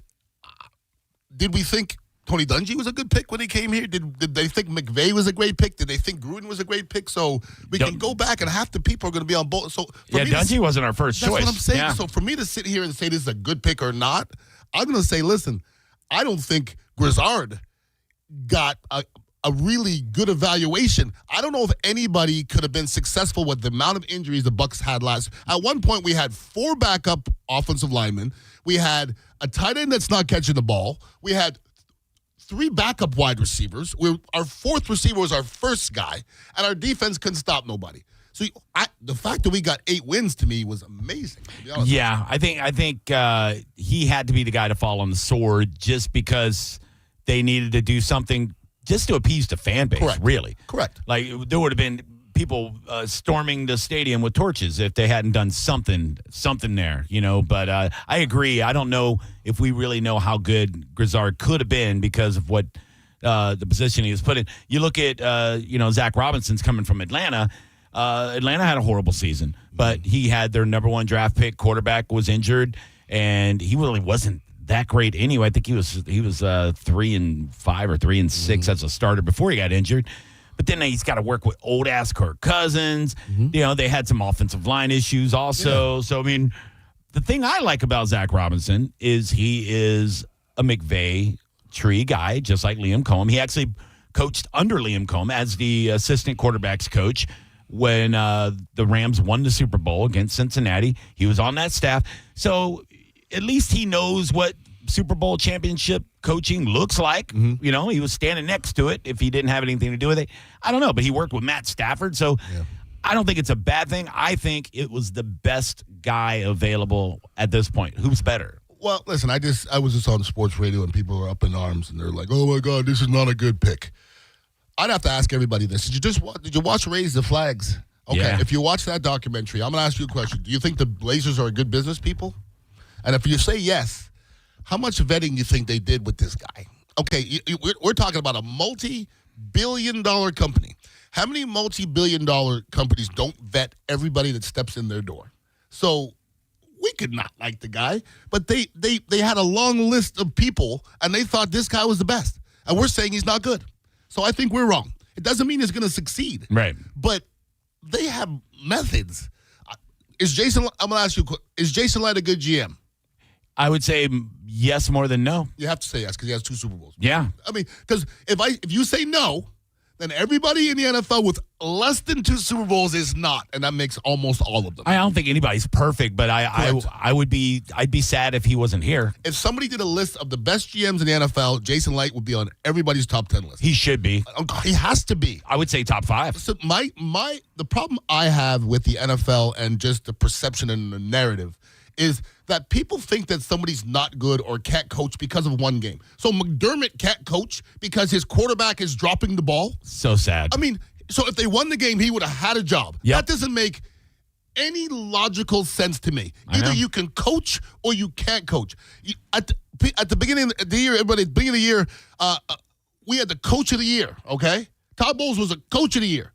S25: did we think Tony Dungy was a good pick when he came here? Did they think McVay was a great pick? Did they think Gruden was a great pick? So we can go back, and half the people are going to be on both. So
S6: Dungy wasn't our first choice.
S25: That's what I'm saying.
S6: Yeah.
S25: So for me to sit here and say this is a good pick or not, I'm going to say, listen, I don't think Grizzard got a really good evaluation. I don't know if anybody could have been successful with the amount of injuries the Bucs had last. At one point, we had 4 backup offensive linemen. We had a tight end that's not catching the ball. We had 3 backup wide receivers. Our 4th receiver was our first guy, and our defense couldn't stop nobody. So the fact that we got 8 wins to me was amazing.
S6: Yeah, I think he had to be the guy to fall on the sword just because they needed to do something just to appease the fan base.
S25: Correct.
S6: Really.
S25: Correct.
S6: Like there would have been people storming the stadium with torches if they hadn't done something there, But I agree. I don't know if we really know how good Grizzard could have been because of what the position he was put in. You look at, Zach Robinson's coming from Atlanta. Atlanta had a horrible season, but he had their number 1 draft pick. Quarterback was injured, and he really wasn't that great anyway. I think he was 3-5 or 3-6 as a starter before he got injured. But then he's got to work with old-ass Kirk Cousins. They had some offensive line issues also. Yeah. So, I mean, the thing I like about Zach Robinson is he is a McVay tree guy, just like Liam Cohen. He actually coached under Liam Cohen as the assistant quarterbacks coach when the Rams won the Super Bowl against Cincinnati. He was on that staff. So at least he knows what Super Bowl championship coaching looks like. He was standing next to it if he didn't have anything to do with it. I don't know, but he worked with Matt Stafford. So I don't think it's a bad thing. I think it was the best guy available at this point. Who's better?
S25: Well, listen, I was just on sports radio and people were up in arms and they're like, "Oh my God, this is not a good pick." I'd have to ask everybody this: Did you watch Raise the Flags? Okay,
S6: yeah.
S25: If you watch that documentary, I'm going to ask you a question. Do you think the Blazers are good business people? And if you say yes, how much vetting do you think they did with this guy? Okay, we're talking about a multi-billion-dollar company. How many multi-billion-dollar companies don't vet everybody that steps in their door? So we could not like the guy, but they had a long list of people, and they thought this guy was the best. And we're saying he's not good. So I think we're wrong. It doesn't mean he's going to succeed.
S6: Right.
S25: But they have methods. I'm going to ask you, is Jason Light a good GM?
S6: I would say yes more than no.
S25: You have to say yes because he has 2 Super Bowls.
S6: Yeah.
S25: I mean, because if you say no, then everybody in the NFL with less than 2 Super Bowls is not, and that makes almost all of them.
S6: I don't think anybody's perfect, but I'd be sad if he wasn't here.
S25: If somebody did a list of the best GMs in the NFL, Jason Light would be on everybody's top 10 list.
S6: He should be.
S25: He has to be.
S6: I would say top 5.
S25: So the problem I have with the NFL and just the perception and the narrative is that people think that somebody's not good or can't coach because of one game. So McDermott can't coach because his quarterback is dropping the ball.
S6: So sad.
S25: I mean, so if they won the game, he would have had a job.
S6: Yep.
S25: That doesn't make any logical sense to me. Either you can coach or you can't coach. At the beginning of the year, everybody, at the beginning of the year, we had the coach of the year, okay? Todd Bowles was a coach of the year.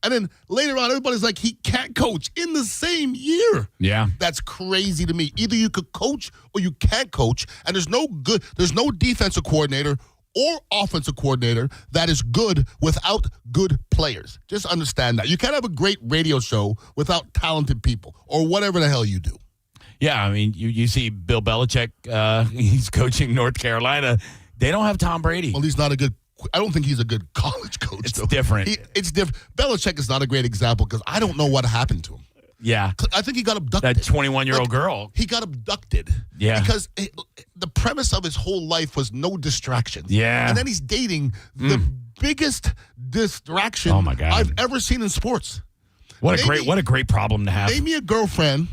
S25: And then later on, everybody's like, he can't coach in the same year.
S6: Yeah.
S25: That's crazy to me. Either you could coach or you can't coach. And there's no defensive coordinator or offensive coordinator that is good without good players. Just understand that. You can't have a great radio show without talented people or whatever the hell you do.
S6: Yeah, I mean, you see Bill Belichick, he's coaching North Carolina. They don't have Tom Brady.
S25: Well, I don't think he's a good college coach.
S6: It's different.
S25: It's different. Belichick is not a great example because I don't know what happened to him.
S6: Yeah.
S25: I think he got abducted.
S6: That 21-year-old girl.
S25: He got abducted.
S6: Yeah.
S25: Because the premise of his whole life was no distractions.
S6: Yeah.
S25: And then he's dating the biggest distraction I've ever seen in sports.
S6: What a great problem to have.
S25: Name me a girlfriend.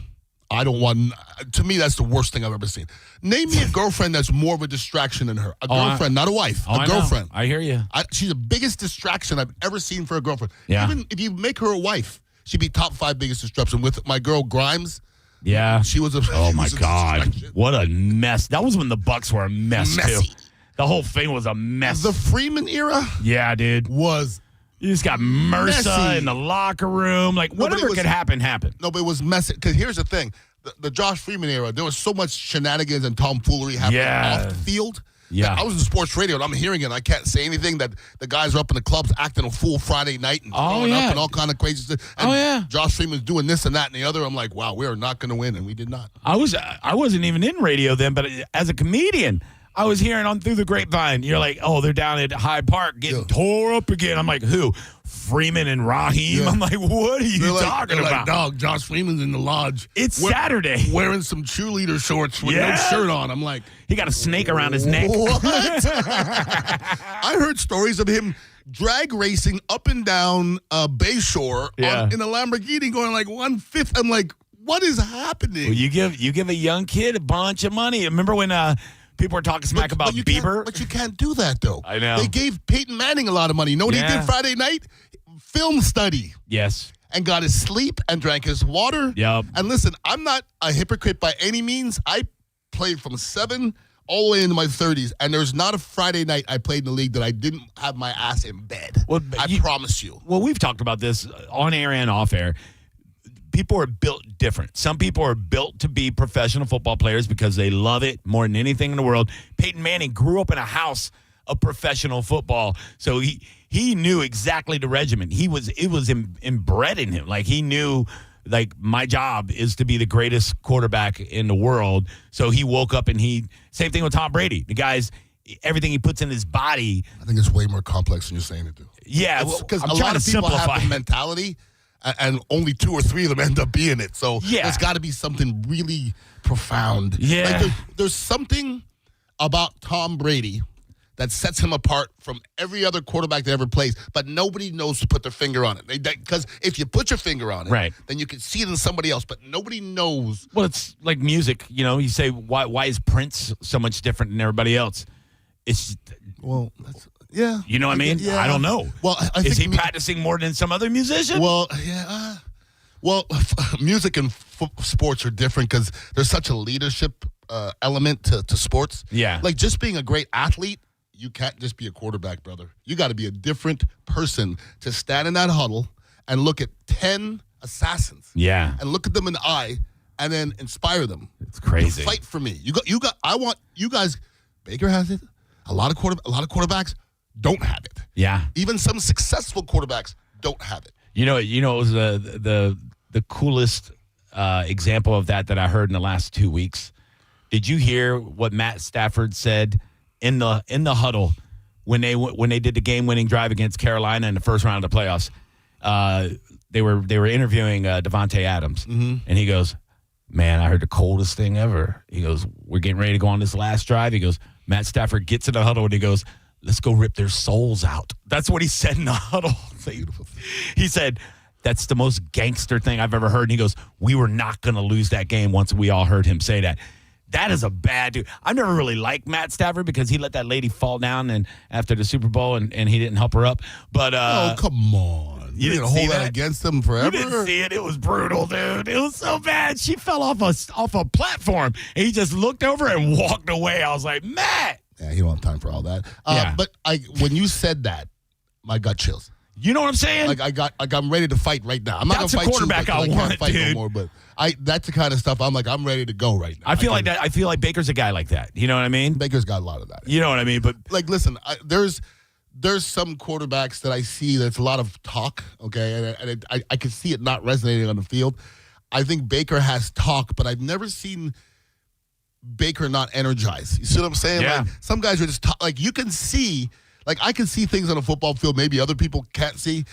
S25: To me, that's the worst thing I've ever seen. Name me a girlfriend that's more of a distraction than her. A girlfriend, not a wife. A girlfriend.
S6: I hear you.
S25: She's the biggest distraction I've ever seen for a girlfriend.
S6: Yeah.
S25: Even if you make her a wife, she'd be top 5 biggest disruption. With my girl Grimes,
S6: yeah,
S25: she was a.
S6: Oh my God, what a mess! That was when the Bucks were a mess
S25: Messy.
S6: too. The whole thing was a mess.
S25: The Freeman era?
S6: Yeah, dude.
S25: Was
S6: you just got MRSA
S25: messy.
S6: in the locker room. Like, whatever could happen, happened.
S25: No, but it was messy. Because here's the thing. The Josh Freeman era, there was so much shenanigans and tomfoolery happening off the field.
S6: Yeah.
S25: I was in sports radio, and I'm hearing it, and I can't say anything that the guys are up in the clubs acting a fool Friday night and throwing up and all kind of crazy stuff. And Josh Freeman's doing this and that and the other. I'm like, wow, we are not going to win, and we did not.
S6: I wasn't even in radio then, but as a comedian, I was hearing on through the grapevine. You're like, oh, they're down at Hyde Park getting tore up again. I'm like, who? Freeman and Raheem?
S25: Yeah.
S6: I'm like, what are you talking about?
S25: Like, dog, Josh Freeman's in the lodge.
S6: It's Saturday.
S25: Wearing some cheerleader shorts with no shirt on. I'm like.
S6: He got a snake around his neck.
S25: What? I heard stories of him drag racing up and down Bayshore in a Lamborghini going like 1/5. I'm like, what is happening?
S6: Well, you give a young kid a bunch of money. Remember when people were talking smack about Bieber?
S25: But you can't do that, though.
S6: I know.
S25: They gave Peyton Manning a lot of money. You know what he did Friday night? Film study.
S6: Yes.
S25: And got his sleep and drank his water.
S6: Yep.
S25: And listen, I'm not a hypocrite by any means. I played from 7 all the way into my 30s, and there's not a Friday night I played in the league that I didn't have my ass in bed.
S6: Well,
S25: I promise you.
S6: Well, we've talked about this on air and off air. People are built different. Some people are built to be professional football players because they love it more than anything in the world. Peyton Manning grew up in a house of professional football, so he knew exactly the regimen. It was inbred in him. Like, he knew, like, my job is to be the greatest quarterback in the world. So he woke up and same thing with Tom Brady. The guy's, everything he puts in his body.
S25: I think it's way more complex than you're saying it, dude.
S6: Yeah,
S25: because
S6: I'm
S25: a
S6: trying
S25: lot of
S6: to
S25: people
S6: simplify.
S25: have the mentality, and only 2 or 3 of them end up being it. So there's got to be something really profound.
S6: Yeah.
S25: Like there's something about Tom Brady that sets him apart from every other quarterback that ever plays, but nobody knows to put their finger on it. Because if you put your finger on it, then you can see it in somebody else, but nobody knows.
S6: Well, it's like music. You know, you say, why is Prince so much different than everybody else? It's
S25: yeah.
S6: You know what I mean?
S25: Yeah.
S6: I don't know.
S25: Well, I
S6: is
S25: think
S6: he practicing more than some other musician?
S25: Well, yeah. Well, music and sports are different because there's such a leadership element to sports.
S6: Yeah.
S25: Like, just being a great athlete, you can't just be a quarterback, brother. You got to be a different person to stand in that huddle and look at 10 assassins.
S6: Yeah.
S25: And look at them in the eye and then inspire them.
S6: It's crazy.
S25: To fight for me. I want you guys. Baker has it. A lot of quarterbacks don't have it.
S6: Yeah.
S25: Even some successful quarterbacks don't have it.
S6: You know, it was the coolest example of that I heard in the last 2 weeks. Did you hear what Matt Stafford said in the huddle when they did the game-winning drive against Carolina in the first round of the playoffs? They were interviewing Devontae Adams, and he goes, "Man, I heard the coldest thing ever." He goes, "We're getting ready to go on this last drive." He goes, Matt Stafford gets in the huddle and he goes, "Let's go rip their souls out." That's what he said in the huddle. Beautiful. He said, "That's the most gangster thing I've ever heard." And he goes, "We were not going to lose that game once we all heard him say that." That is a bad dude. I've never really liked Matt Stafford because he let that lady fall down and after the Super Bowl and he didn't help her up. But
S25: oh, come on.
S6: You didn't
S25: hold that against him forever?
S6: You didn't see it. It was brutal, dude. It was so bad. She fell off a platform and he just looked over and walked away. I was like, Matt.
S25: Yeah, he don't have time for all that.
S6: Yeah.
S25: But when you said that, my gut chills.
S6: You know what I'm saying?
S25: Like I'm ready to fight right now. I'm not
S6: That's
S25: gonna fight
S6: a quarterback
S25: you,
S6: I
S25: can't
S6: want,
S25: fight
S6: dude.
S25: no more. But that's the kind of stuff I'm ready to go right now.
S6: I feel like Baker's a guy like that. You know what I mean?
S25: Baker's got a lot of that.
S6: You know what I mean? But
S25: like, listen, there's some quarterbacks that I see that's a lot of talk. Okay, and I can see it not resonating on the field. I think Baker has talk, but I've never seen Baker not energized. You see what I'm saying?
S6: Yeah.
S25: Like, some guys are just like, you can see, like, I can see things on a football field maybe other people can't see.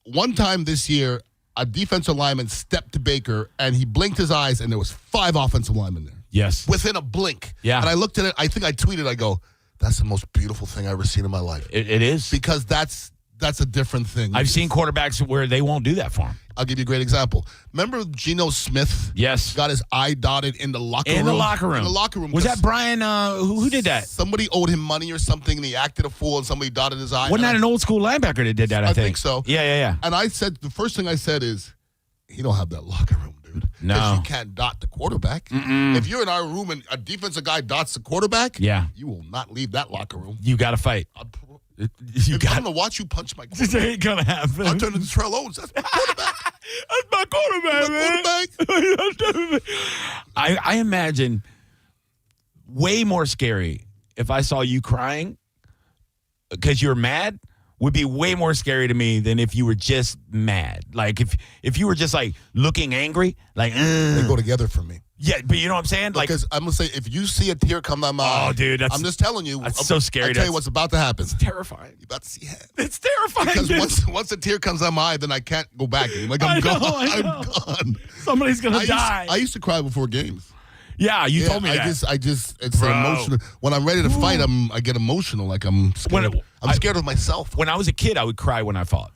S25: One time this year, a defensive lineman stepped to Baker and he blinked his eyes and there was 5 offensive linemen there.
S6: Yes.
S25: Within a blink.
S6: Yeah.
S25: And I looked at it, I think I tweeted, I go, that's the most beautiful thing I've ever seen in my life.
S6: It is.
S25: Because that's a different thing.
S6: I've seen quarterbacks where they won't do that for him.
S25: I'll give you a great example. Remember Geno Smith?
S6: Yes.
S25: Got his eye dotted in the locker room.
S6: In the locker room.
S25: In the locker room.
S6: Was that Brian? Who did that?
S25: Somebody owed him money or something, and he acted a fool, and somebody dotted his eye.
S6: Wasn't that an old school linebacker that did that, I think?
S25: think so.
S6: Yeah.
S25: And I said, the first thing I said is, he don't have that locker room, dude. dude.
S6: No.
S25: Because you can't dot the quarterback.
S6: Mm-mm.
S25: If you're in our room and a defensive guy dots the quarterback, you will not leave that locker room.
S6: You got to fight.
S25: I'm going to watch you punch my quarterback.
S6: This ain't going to happen.
S25: I'll turn into Terrell Owens. That's my quarterback.
S6: That's my quarterback, man. I imagine way more scary if I saw you crying because you're mad would be way more scary to me than if you were just mad. Like if you were just like looking angry, like
S25: they go together for me.
S6: Yeah, but you know what I'm saying? Like,
S25: because I'm gonna say, if you see a tear come down my eye,
S6: dude,
S25: I'm just telling you,
S6: that's so scary.
S25: I tell you what's about to happen.
S6: It's terrifying.
S25: You're about to see it.
S6: It's terrifying.
S25: Because once a tear comes down my eye, then I can't go back. Like I'm gone. I'm gone.
S6: Somebody's gonna die.
S25: I used to cry before games.
S6: Yeah, you told me that.
S25: I just, it's emotional. When I'm ready to fight, I get emotional. Like I'm scared. I'm scared of myself.
S6: When I was a kid, I would cry when I fought.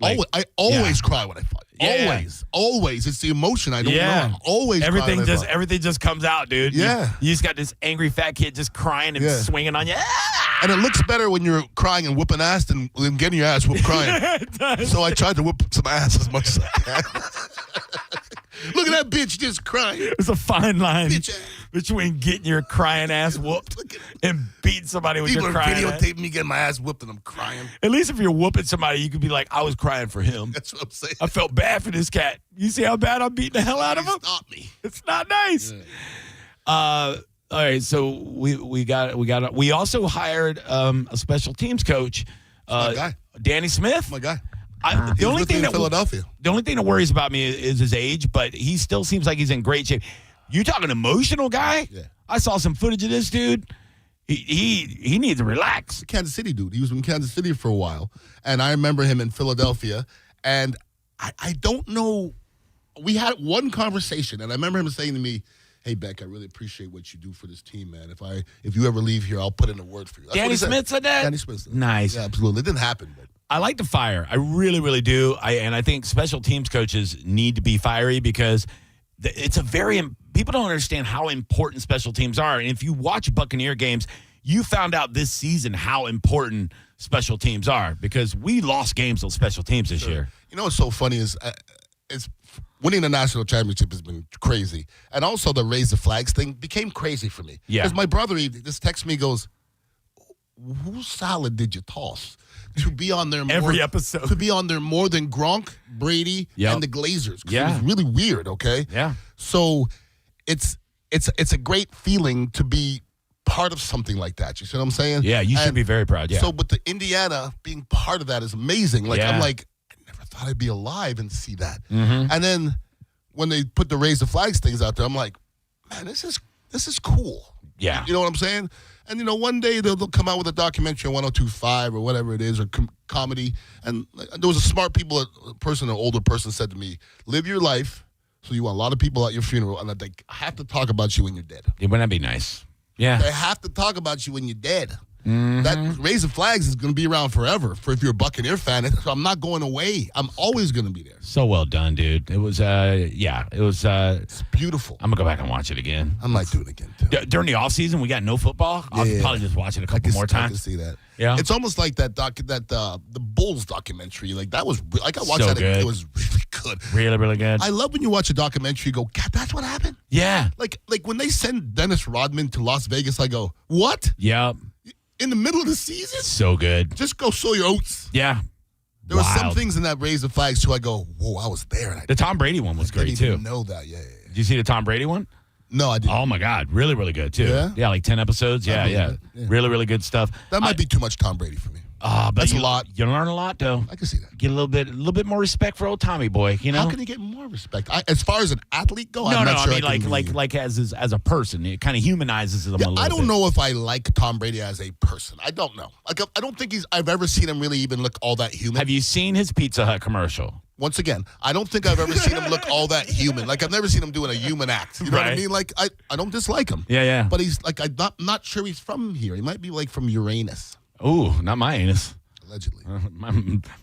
S25: Like, I always cry when I fight.
S6: Yeah.
S25: Always. It's the emotion. I don't know. I always
S6: everything
S25: cry
S6: everything just comes out, dude.
S25: Yeah.
S6: You just got this angry fat kid just crying and swinging on you.
S25: And it looks better when you're crying and whooping ass than getting your ass whooped crying.
S6: It does.
S25: So I tried to whoop some ass as much as I can. Look at that bitch just crying.
S6: There's a fine line between getting your crying ass whooped and beating somebody with your crying
S25: People are
S6: ass.
S25: videotaping me getting my ass whooped and I'm crying.
S6: At least if you're whooping somebody, you could be like, I was crying for him.
S25: That's what I'm saying.
S6: I felt bad for this cat. You see how bad I'm beating the hell out of him?
S25: Stop me.
S6: It's not nice. All right, so we also hired a special teams coach,
S25: my guy.
S6: Danny Smith.
S25: My guy.
S6: The only thing
S25: in Philadelphia.
S6: The only thing that worries about me is his age, but he still seems like he's in great shape. You talking emotional guy?
S25: Yeah.
S6: I saw some footage of this dude. He needs to relax.
S25: Kansas City dude. He was in Kansas City for a while, and I remember him in Philadelphia. And I don't know. We had one conversation, and I remember him saying to me, "Hey Beck, I really appreciate what you do for this team, man. If you ever leave here, I'll put in a word for you." That's
S6: Danny Smith said that?
S25: Danny Smith said that.
S6: Nice.
S25: Yeah, absolutely. It didn't happen, but
S6: I like to fire. I really, really do. And I think special teams coaches need to be fiery because it's people don't understand how important special teams are. And if you watch Buccaneer games, you found out this season how important special teams are because we lost games on special teams this year.
S25: You know what's so funny is it's winning the national championship has been crazy. And also the raise the flags thing became crazy for me.
S6: Yeah.
S25: Because my brother, he just texts me, goes, whose salad did you toss? To be on there
S6: every episode.
S25: To be on there more than Gronk, Brady, and the Glazers.
S6: Yeah.
S25: It was really weird, okay?
S6: Yeah.
S25: So it's a great feeling to be part of something like that. You see what I'm saying?
S6: Yeah, you should be very proud. Yeah.
S25: So, but the Indiana being part of that is amazing. Like,
S6: Yeah.
S25: I'm like, I never thought I'd be alive and see that.
S6: Mhm.
S25: And then when they put the raise the flags things out there, I'm like, man, this is cool.
S6: Yeah.
S25: You know what I'm saying? And, you know, one day they'll come out with a documentary on 102.5 or whatever it is, or comedy. And there was a smart an older person said to me, live your life so you want a lot of people at your funeral, and they have to talk about you when you're dead.
S6: Wouldn't that be nice? Yeah.
S25: They have to talk about you when you're dead.
S6: Mhm.
S25: That raising flags is going to be around forever if you're a Buccaneer fan. So I'm not going away. I'm always going to be there.
S6: So well done, dude. It was,
S25: It's beautiful.
S6: I'm going to go back and watch it again.
S25: I might do it again, too.
S6: During the offseason, we got no football. I'll probably just watch it a couple more
S25: I can
S6: times.
S25: see that.
S6: Yeah.
S25: It's almost like the Bulls documentary. Like, that was, I watched
S6: So
S25: that.
S6: good.
S25: It was really good.
S6: Really, really good.
S25: I love when you watch a documentary, you go, God, that's what happened?
S6: Yeah.
S25: Like when they send Dennis Rodman to Las Vegas, I go, what?
S6: Yep.
S25: In the middle of the season?
S6: So good.
S25: Just go sow your oats.
S6: Yeah.
S25: There were some things in that raise the flags too. I go, whoa, I was there. And
S6: The Tom Brady one was
S25: I
S6: great,
S25: didn't
S6: too.
S25: even know that. Yeah.
S6: Did you see the Tom Brady one?
S25: No, I didn't.
S6: Oh, my God. Really, really good, too.
S25: Yeah?
S6: Like 10 episodes. Yeah,
S25: believe
S6: yeah.
S25: it. Yeah.
S6: Really, really good stuff.
S25: That might be too much Tom Brady for me.
S6: But
S25: That's a lot.
S6: You learn a lot, though.
S25: I can see that.
S6: Get a little bit more respect for old Tommy boy, you know?
S25: How can he get more respect? As far as an athlete go,
S6: No,
S25: I'm not
S6: I
S25: sure
S6: mean, like as a person. It kind of humanizes him a little bit.
S25: I don't know if I like Tom Brady as a person. I don't know. Like, I don't think I've ever seen him really even look all that human.
S6: Have you seen his Pizza Hut commercial?
S25: Once again, I don't think I've ever seen him look all that human. Like, I've never seen him doing a human act. You know what I
S6: Right.
S25: mean? Like, I don't dislike him.
S6: Yeah.
S25: But he's like, I'm not sure he's from here. He might be like from Uranus.
S6: Ooh, not my anus.
S25: Allegedly.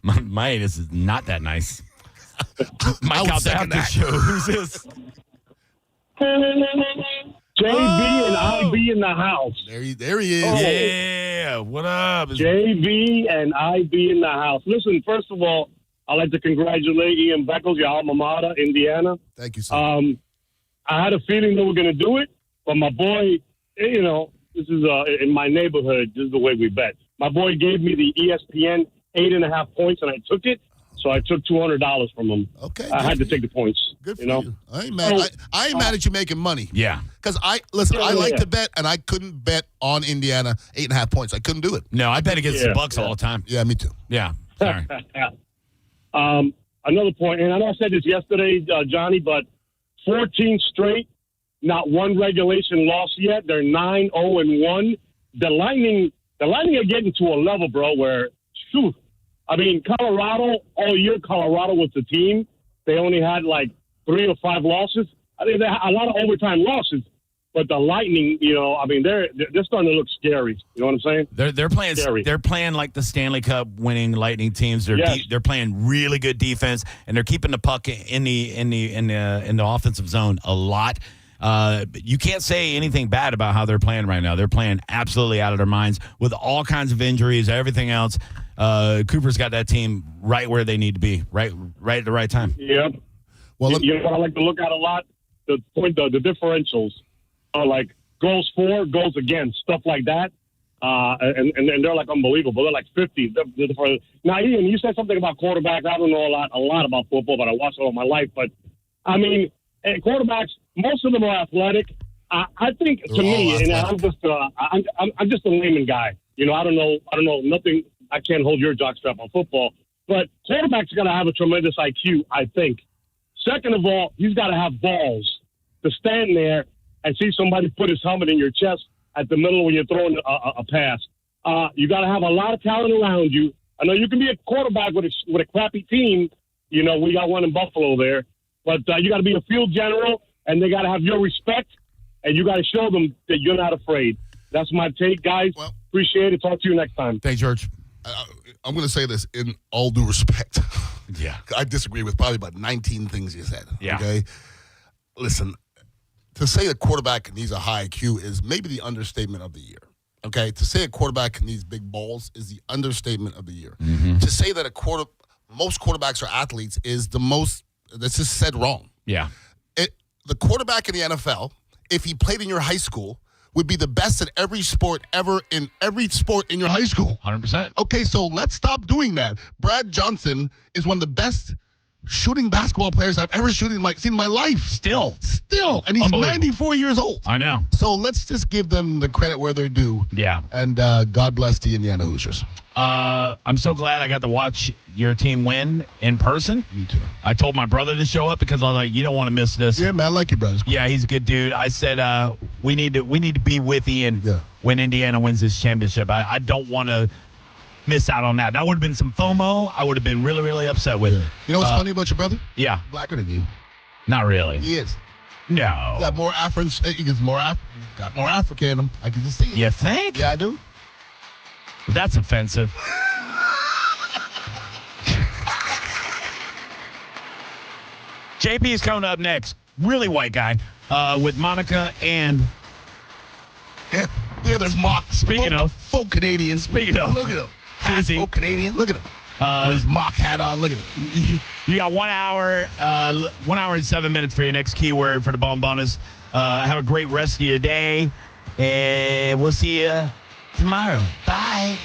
S6: My anus is not that nice. My
S25: I would
S6: Calta
S25: second that.
S6: Aftershow. Who's this?
S4: JB and IB in the house.
S25: There he is.
S6: Yeah, what up?
S4: JB and IB in the house. Listen, first of all, I'd like to congratulate Ian Beckles, your alma mater, Indiana.
S25: Thank you, sir.
S4: I had a feeling they were going to do it, but my boy, you know, this is in my neighborhood. This is the way we bet. My boy gave me the ESPN 8.5 points, and I took it. So I took $200 from him.
S25: Okay,
S4: I had to take the points.
S25: Good for
S4: you.
S25: I ain't mad. I ain't mad at you making money.
S6: Yeah.
S25: Because I like to bet, and I couldn't bet on Indiana 8.5 points. I couldn't do it.
S6: No, I bet against the Bucks all the time.
S25: Yeah, me too.
S6: Yeah. Sorry.
S4: Another point, and I know I said this yesterday, Johnny, but 14 straight, not one regulation loss yet. They're 9-0-1. The Lightning are getting to a level, bro, where shoot. I mean, Colorado, all year, Colorado was the team. They only had like 3 or 5 losses. I think they had a lot of overtime losses. But the Lightning, you know, I mean, they're starting to look scary. You know what I'm saying?
S6: They're playing scary. They're playing like the Stanley Cup winning Lightning teams. They're playing really good defense, and they're keeping the puck in the offensive zone a lot. You can't say anything bad about how they're playing right now. They're playing absolutely out of their minds with all kinds of injuries, everything else. Cooper's got that team right where they need to be, right at the right time.
S4: Yeah. Well, you know what I like to look at a lot? The differentials, like goals for, goals against, stuff like that. And they're like unbelievable. They're like 50. Now, Ian, you said something about quarterbacks. I don't know a lot about football, but I watched it all my life. But I mean, quarterbacks, most of them are athletic. I think to me, and I'm just a layman guy. You know, I don't know nothing. I can't hold your jockstrap on football, but quarterback's got to have a tremendous IQ, I think. Second of all, he's got to have balls to stand there and see somebody put his helmet in your chest at the middle when you're throwing a pass. You got to have a lot of talent around you. I know you can be a quarterback with a crappy team. You know, we got one in Buffalo there, but you got to be a field general, and they got to have your respect, and you got to show them that you're not afraid. That's my take, guys. Well, appreciate it. Talk to you next time.
S25: Thanks, George. I'm going to say this in all due respect.
S6: Yeah.
S25: I disagree with probably about 19 things you said.
S6: Yeah.
S25: Okay? Listen, to say a quarterback needs a high IQ is maybe the understatement of the year. Okay? To say a quarterback needs big balls is the understatement of the year.
S6: Mm-hmm.
S25: To say that most quarterbacks are athletes is that's just said wrong.
S6: Yeah.
S25: The quarterback in the NFL, if he played in your high school, would be the best at every sport ever in every sport in your high school.
S6: 100%.
S25: Okay, so let's stop doing that. Brad Johnson is one of the best shooting basketball players I've ever seen in my life.
S6: Still.
S25: And he's 94 years old.
S6: I know.
S25: So let's just give them the credit where they're due.
S6: Yeah.
S25: And God bless the Indiana Hoosiers.
S6: I'm so glad I got to watch your team win in person.
S25: Me too.
S6: I told my brother to show up because I was like, you don't want to miss this.
S25: Yeah, man, I like your brothers.
S6: Yeah, he's a good dude. I said we need to be with Ian when Indiana wins this championship. I don't want to miss out on that. That would have been some FOMO. I would have been really, really upset with.
S25: You know what's funny about your brother?
S6: Yeah.
S25: Blacker than you.
S6: Not really.
S25: He is.
S6: No.
S25: He got more got more Africa in him. I can just see it.
S6: You think?
S25: Yeah, I do.
S6: That's offensive. JP is coming up next. Really white guy with Monica and...
S25: Yeah, there's Mark.
S6: Speaking of...
S25: Full Canadians.
S6: Speaking of...
S25: Look at him.
S6: Full
S25: Canadian. Look at him. His mock hat on. Look at him.
S6: You got 1 hour, 1 hour and 7 minutes for your next keyword for the Bone Bonus. Have a great rest of your day, and we'll see you tomorrow. Bye.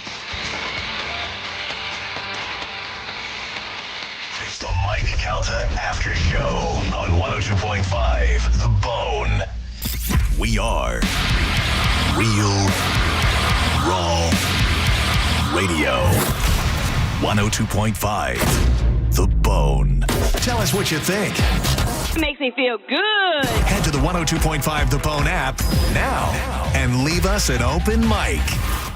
S1: It's the Mike Calta Aftershow on 102.5 The Bone. We are Real Raw Radio. 102.5 The Bone. Tell us what you think.
S5: It makes me feel good.
S1: Head to the 102.5 The Bone app now and leave us an open mic.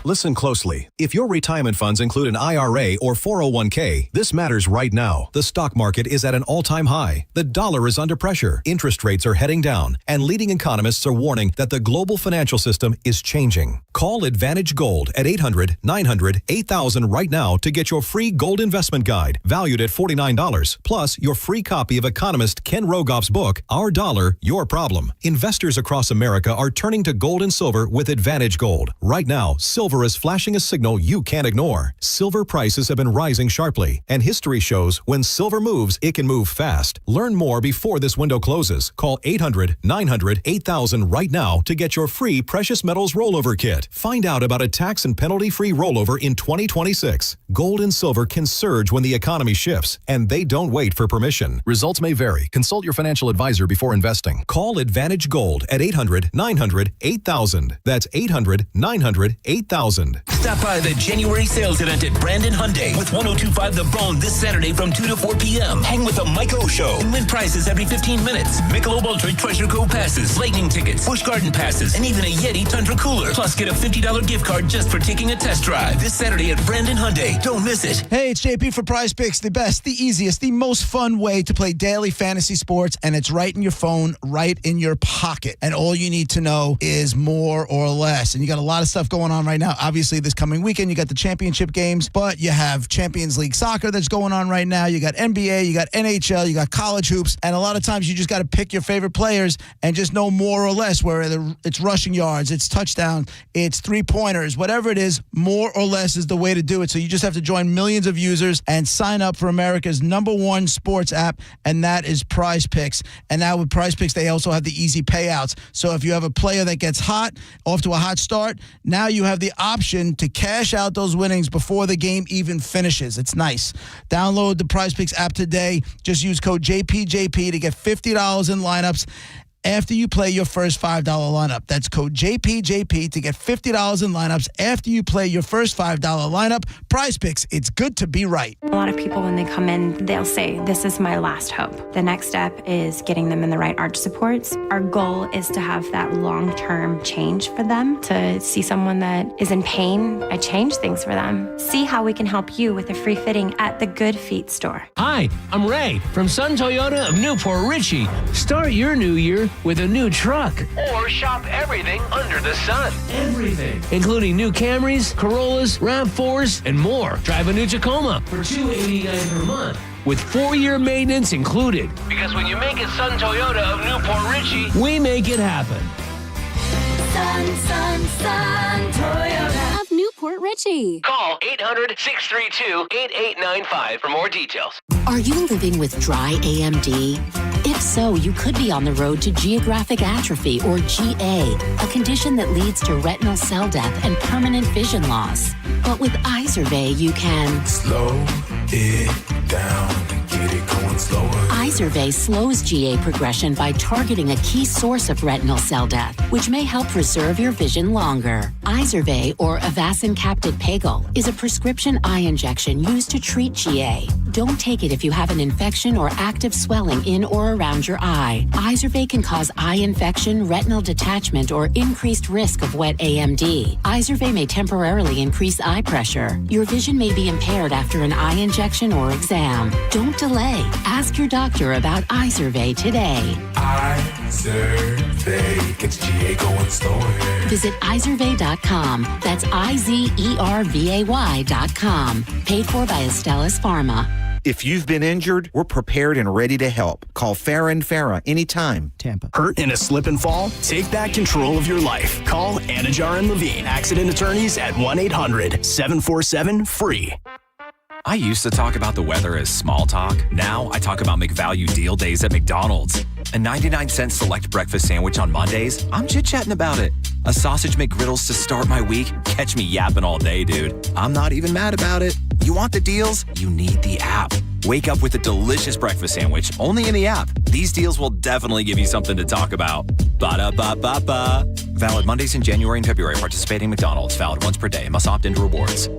S7: Listen closely. If your retirement funds include an IRA or 401k, this matters right now. The stock market is at an all-time high. The dollar is under pressure. Interest rates are heading down. And leading economists are warning that the global financial system is changing. Call Advantage Gold at 800-900-8000 right now to get your free gold investment guide, valued at $49, plus your free copy of economist Ken Rogoff's book, Our Dollar, Your Problem. Investors across America are turning to gold and silver with Advantage Gold. Right now, silver silver is flashing a signal you can't ignore. Silver prices have been rising sharply, and history shows when silver moves, it can move fast. Learn more before this window closes. Call 800-900-8000 right now to get your free precious metals rollover kit. Find out about a tax and penalty-free rollover in 2026. Gold and silver can surge when the economy shifts, and they don't wait for permission. Results may vary. Consult your financial advisor before investing. Call Advantage Gold at 800-900-8000. That's 800-900-8000.
S9: Stop by the January sales event at Brandon Hyundai with 102.5 The Bone this Saturday from 2 to 4 p.m. Hang with the Mike O Show and win prizes every 15 minutes. Michelob Ultra Treasure Cove passes, Lightning tickets, Busch Garden passes, and even a Yeti Tundra cooler. Plus, get a $50 gift card just for taking a test drive this Saturday at Brandon Hyundai. Don't miss it.
S10: Hey, it's JP for Prize Picks, the best, the easiest, the most fun way to play daily fantasy sports, and it's right in your phone, right in your pocket. And all you need to know is more or less. And you got a lot of stuff going on right now. Obviously, this coming weekend, you got the championship games, but you have Champions League soccer that's going on right now. You got NBA, you got NHL, you got college hoops, and a lot of times you just got to pick your favorite players and just know more or less, whether it's rushing yards, it's touchdown, it's three-pointers, whatever it is, more or less is the way to do it. So you just have to join millions of users and sign up for America's #1 sports app, and that is Prize Picks. And now with Prize Picks, they also have the easy payouts. So if you have a player that gets hot, off to a hot start, now you have the option to cash out those winnings before the game even finishes. It's nice. Download the Prize Picks app today. Just use code JPJP to get $50 in lineups after you play your first $5 lineup. That's code JPJP to get $50 in lineups after you play your first $5 lineup. Prize Picks, it's good to be right.
S13: A lot of people, when they come in, they'll say, this is my last hope. The next step is getting them in the right arch supports. Our goal is to have that long-term change for them, to see someone that is in pain. I change things for them. See how we can help you with a free fitting at the Good Feet store.
S14: Hi, I'm Ray from Sun Toyota of Newport Richey. Start your new year with a new truck.
S23: Or shop everything under the sun.
S14: Everything. Including new Camrys, Corollas, RAV4s, and more. Drive a new Tacoma for $289 per month with 4-year maintenance included.
S23: Because when you make it Sun Toyota of Newport Richey,
S14: we make it happen.
S16: Sun Toyota of Newport Richey.
S23: Call 800-632-8895 for more details.
S26: Are you living with dry AMD? If so, you could be on the road to geographic atrophy, or GA, a condition that leads to retinal cell death and permanent vision loss. But with Izervay, you can
S27: slow it down and get it going slower.
S26: Izervay slows GA progression by targeting a key source of retinal cell death, which may help preserve your vision longer. Izervay, or Avastin Capted Pagel, is a prescription eye injection used to treat GA. Don't take it if you have an infection or active swelling in or around your eye. Izervay can cause eye infection, retinal detachment, or increased risk of wet AMD. Izervay may temporarily increase eye pressure. Your vision may be impaired after an eye injection or exam. Don't delay. Ask your doctor about Izervay today.
S27: Izervay gets GA going slower.
S26: Visit Izervay.com. That's IZERVAY.com. Paid for by Astellas Pharma.
S28: If you've been injured, we're prepared and ready to help. Call Farah & Farah anytime.
S21: Tampa.
S29: Hurt in a slip and fall? Take back control of your life. Call Anajar and Levine, accident attorneys at 1-800-747-FREE.
S8: I used to talk about the weather as small talk. Now I talk about McValue deal days at McDonald's. A 99-cent select breakfast sandwich on Mondays? I'm chit-chatting about it. A sausage McGriddles to start my week? Catch me yapping all day, dude. I'm not even mad about it. You want the deals? You need the app. Wake up with a delicious breakfast sandwich only in the app. These deals will definitely give you something to talk about. Ba-da-ba-ba-ba. Valid Mondays in January and February. Participating McDonald's. Valid once per day. Must opt into rewards.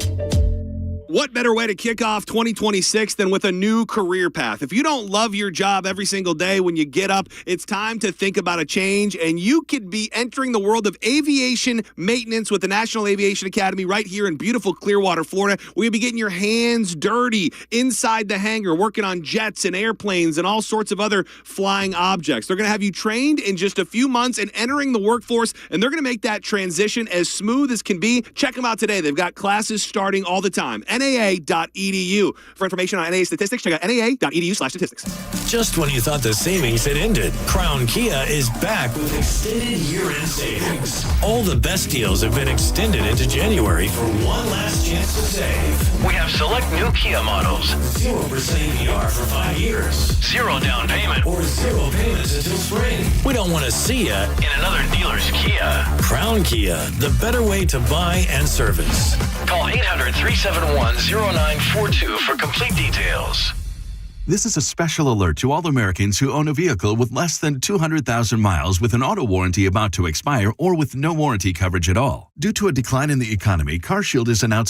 S30: What better way to kick off 2026 than with a new career path? If you don't love your job every single day when you get up, it's time to think about a change, and you could be entering the world of aviation maintenance with the National Aviation Academy right here in beautiful Clearwater, Florida. We'll be getting your hands dirty inside the hangar, working on jets and airplanes and all sorts of other flying objects. They're going to have you trained in just a few months and entering the workforce, and they're going to make that transition as smooth as can be. Check them out today. They've got classes starting all the time. naa.edu. For information on NAA statistics, check out naa.edu/statistics.
S2: Just when you thought the savings had ended, Crown Kia is back with extended year-end savings. All the best deals have been extended into January for one last chance to save.
S23: We have select new Kia models.
S2: 0% APR for 5 years.
S23: Zero down payment.
S2: Or 0 payments until spring. We don't want to see ya
S23: In another dealer's Kia.
S2: Crown Kia, the better way to buy and service.
S23: Call 800-371-0942 for complete details.
S11: This is a special alert to all Americans who own a vehicle with less than 200,000 miles with an auto warranty about to expire or with no warranty coverage at all. Due to a decline in the economy, CarShield is announcing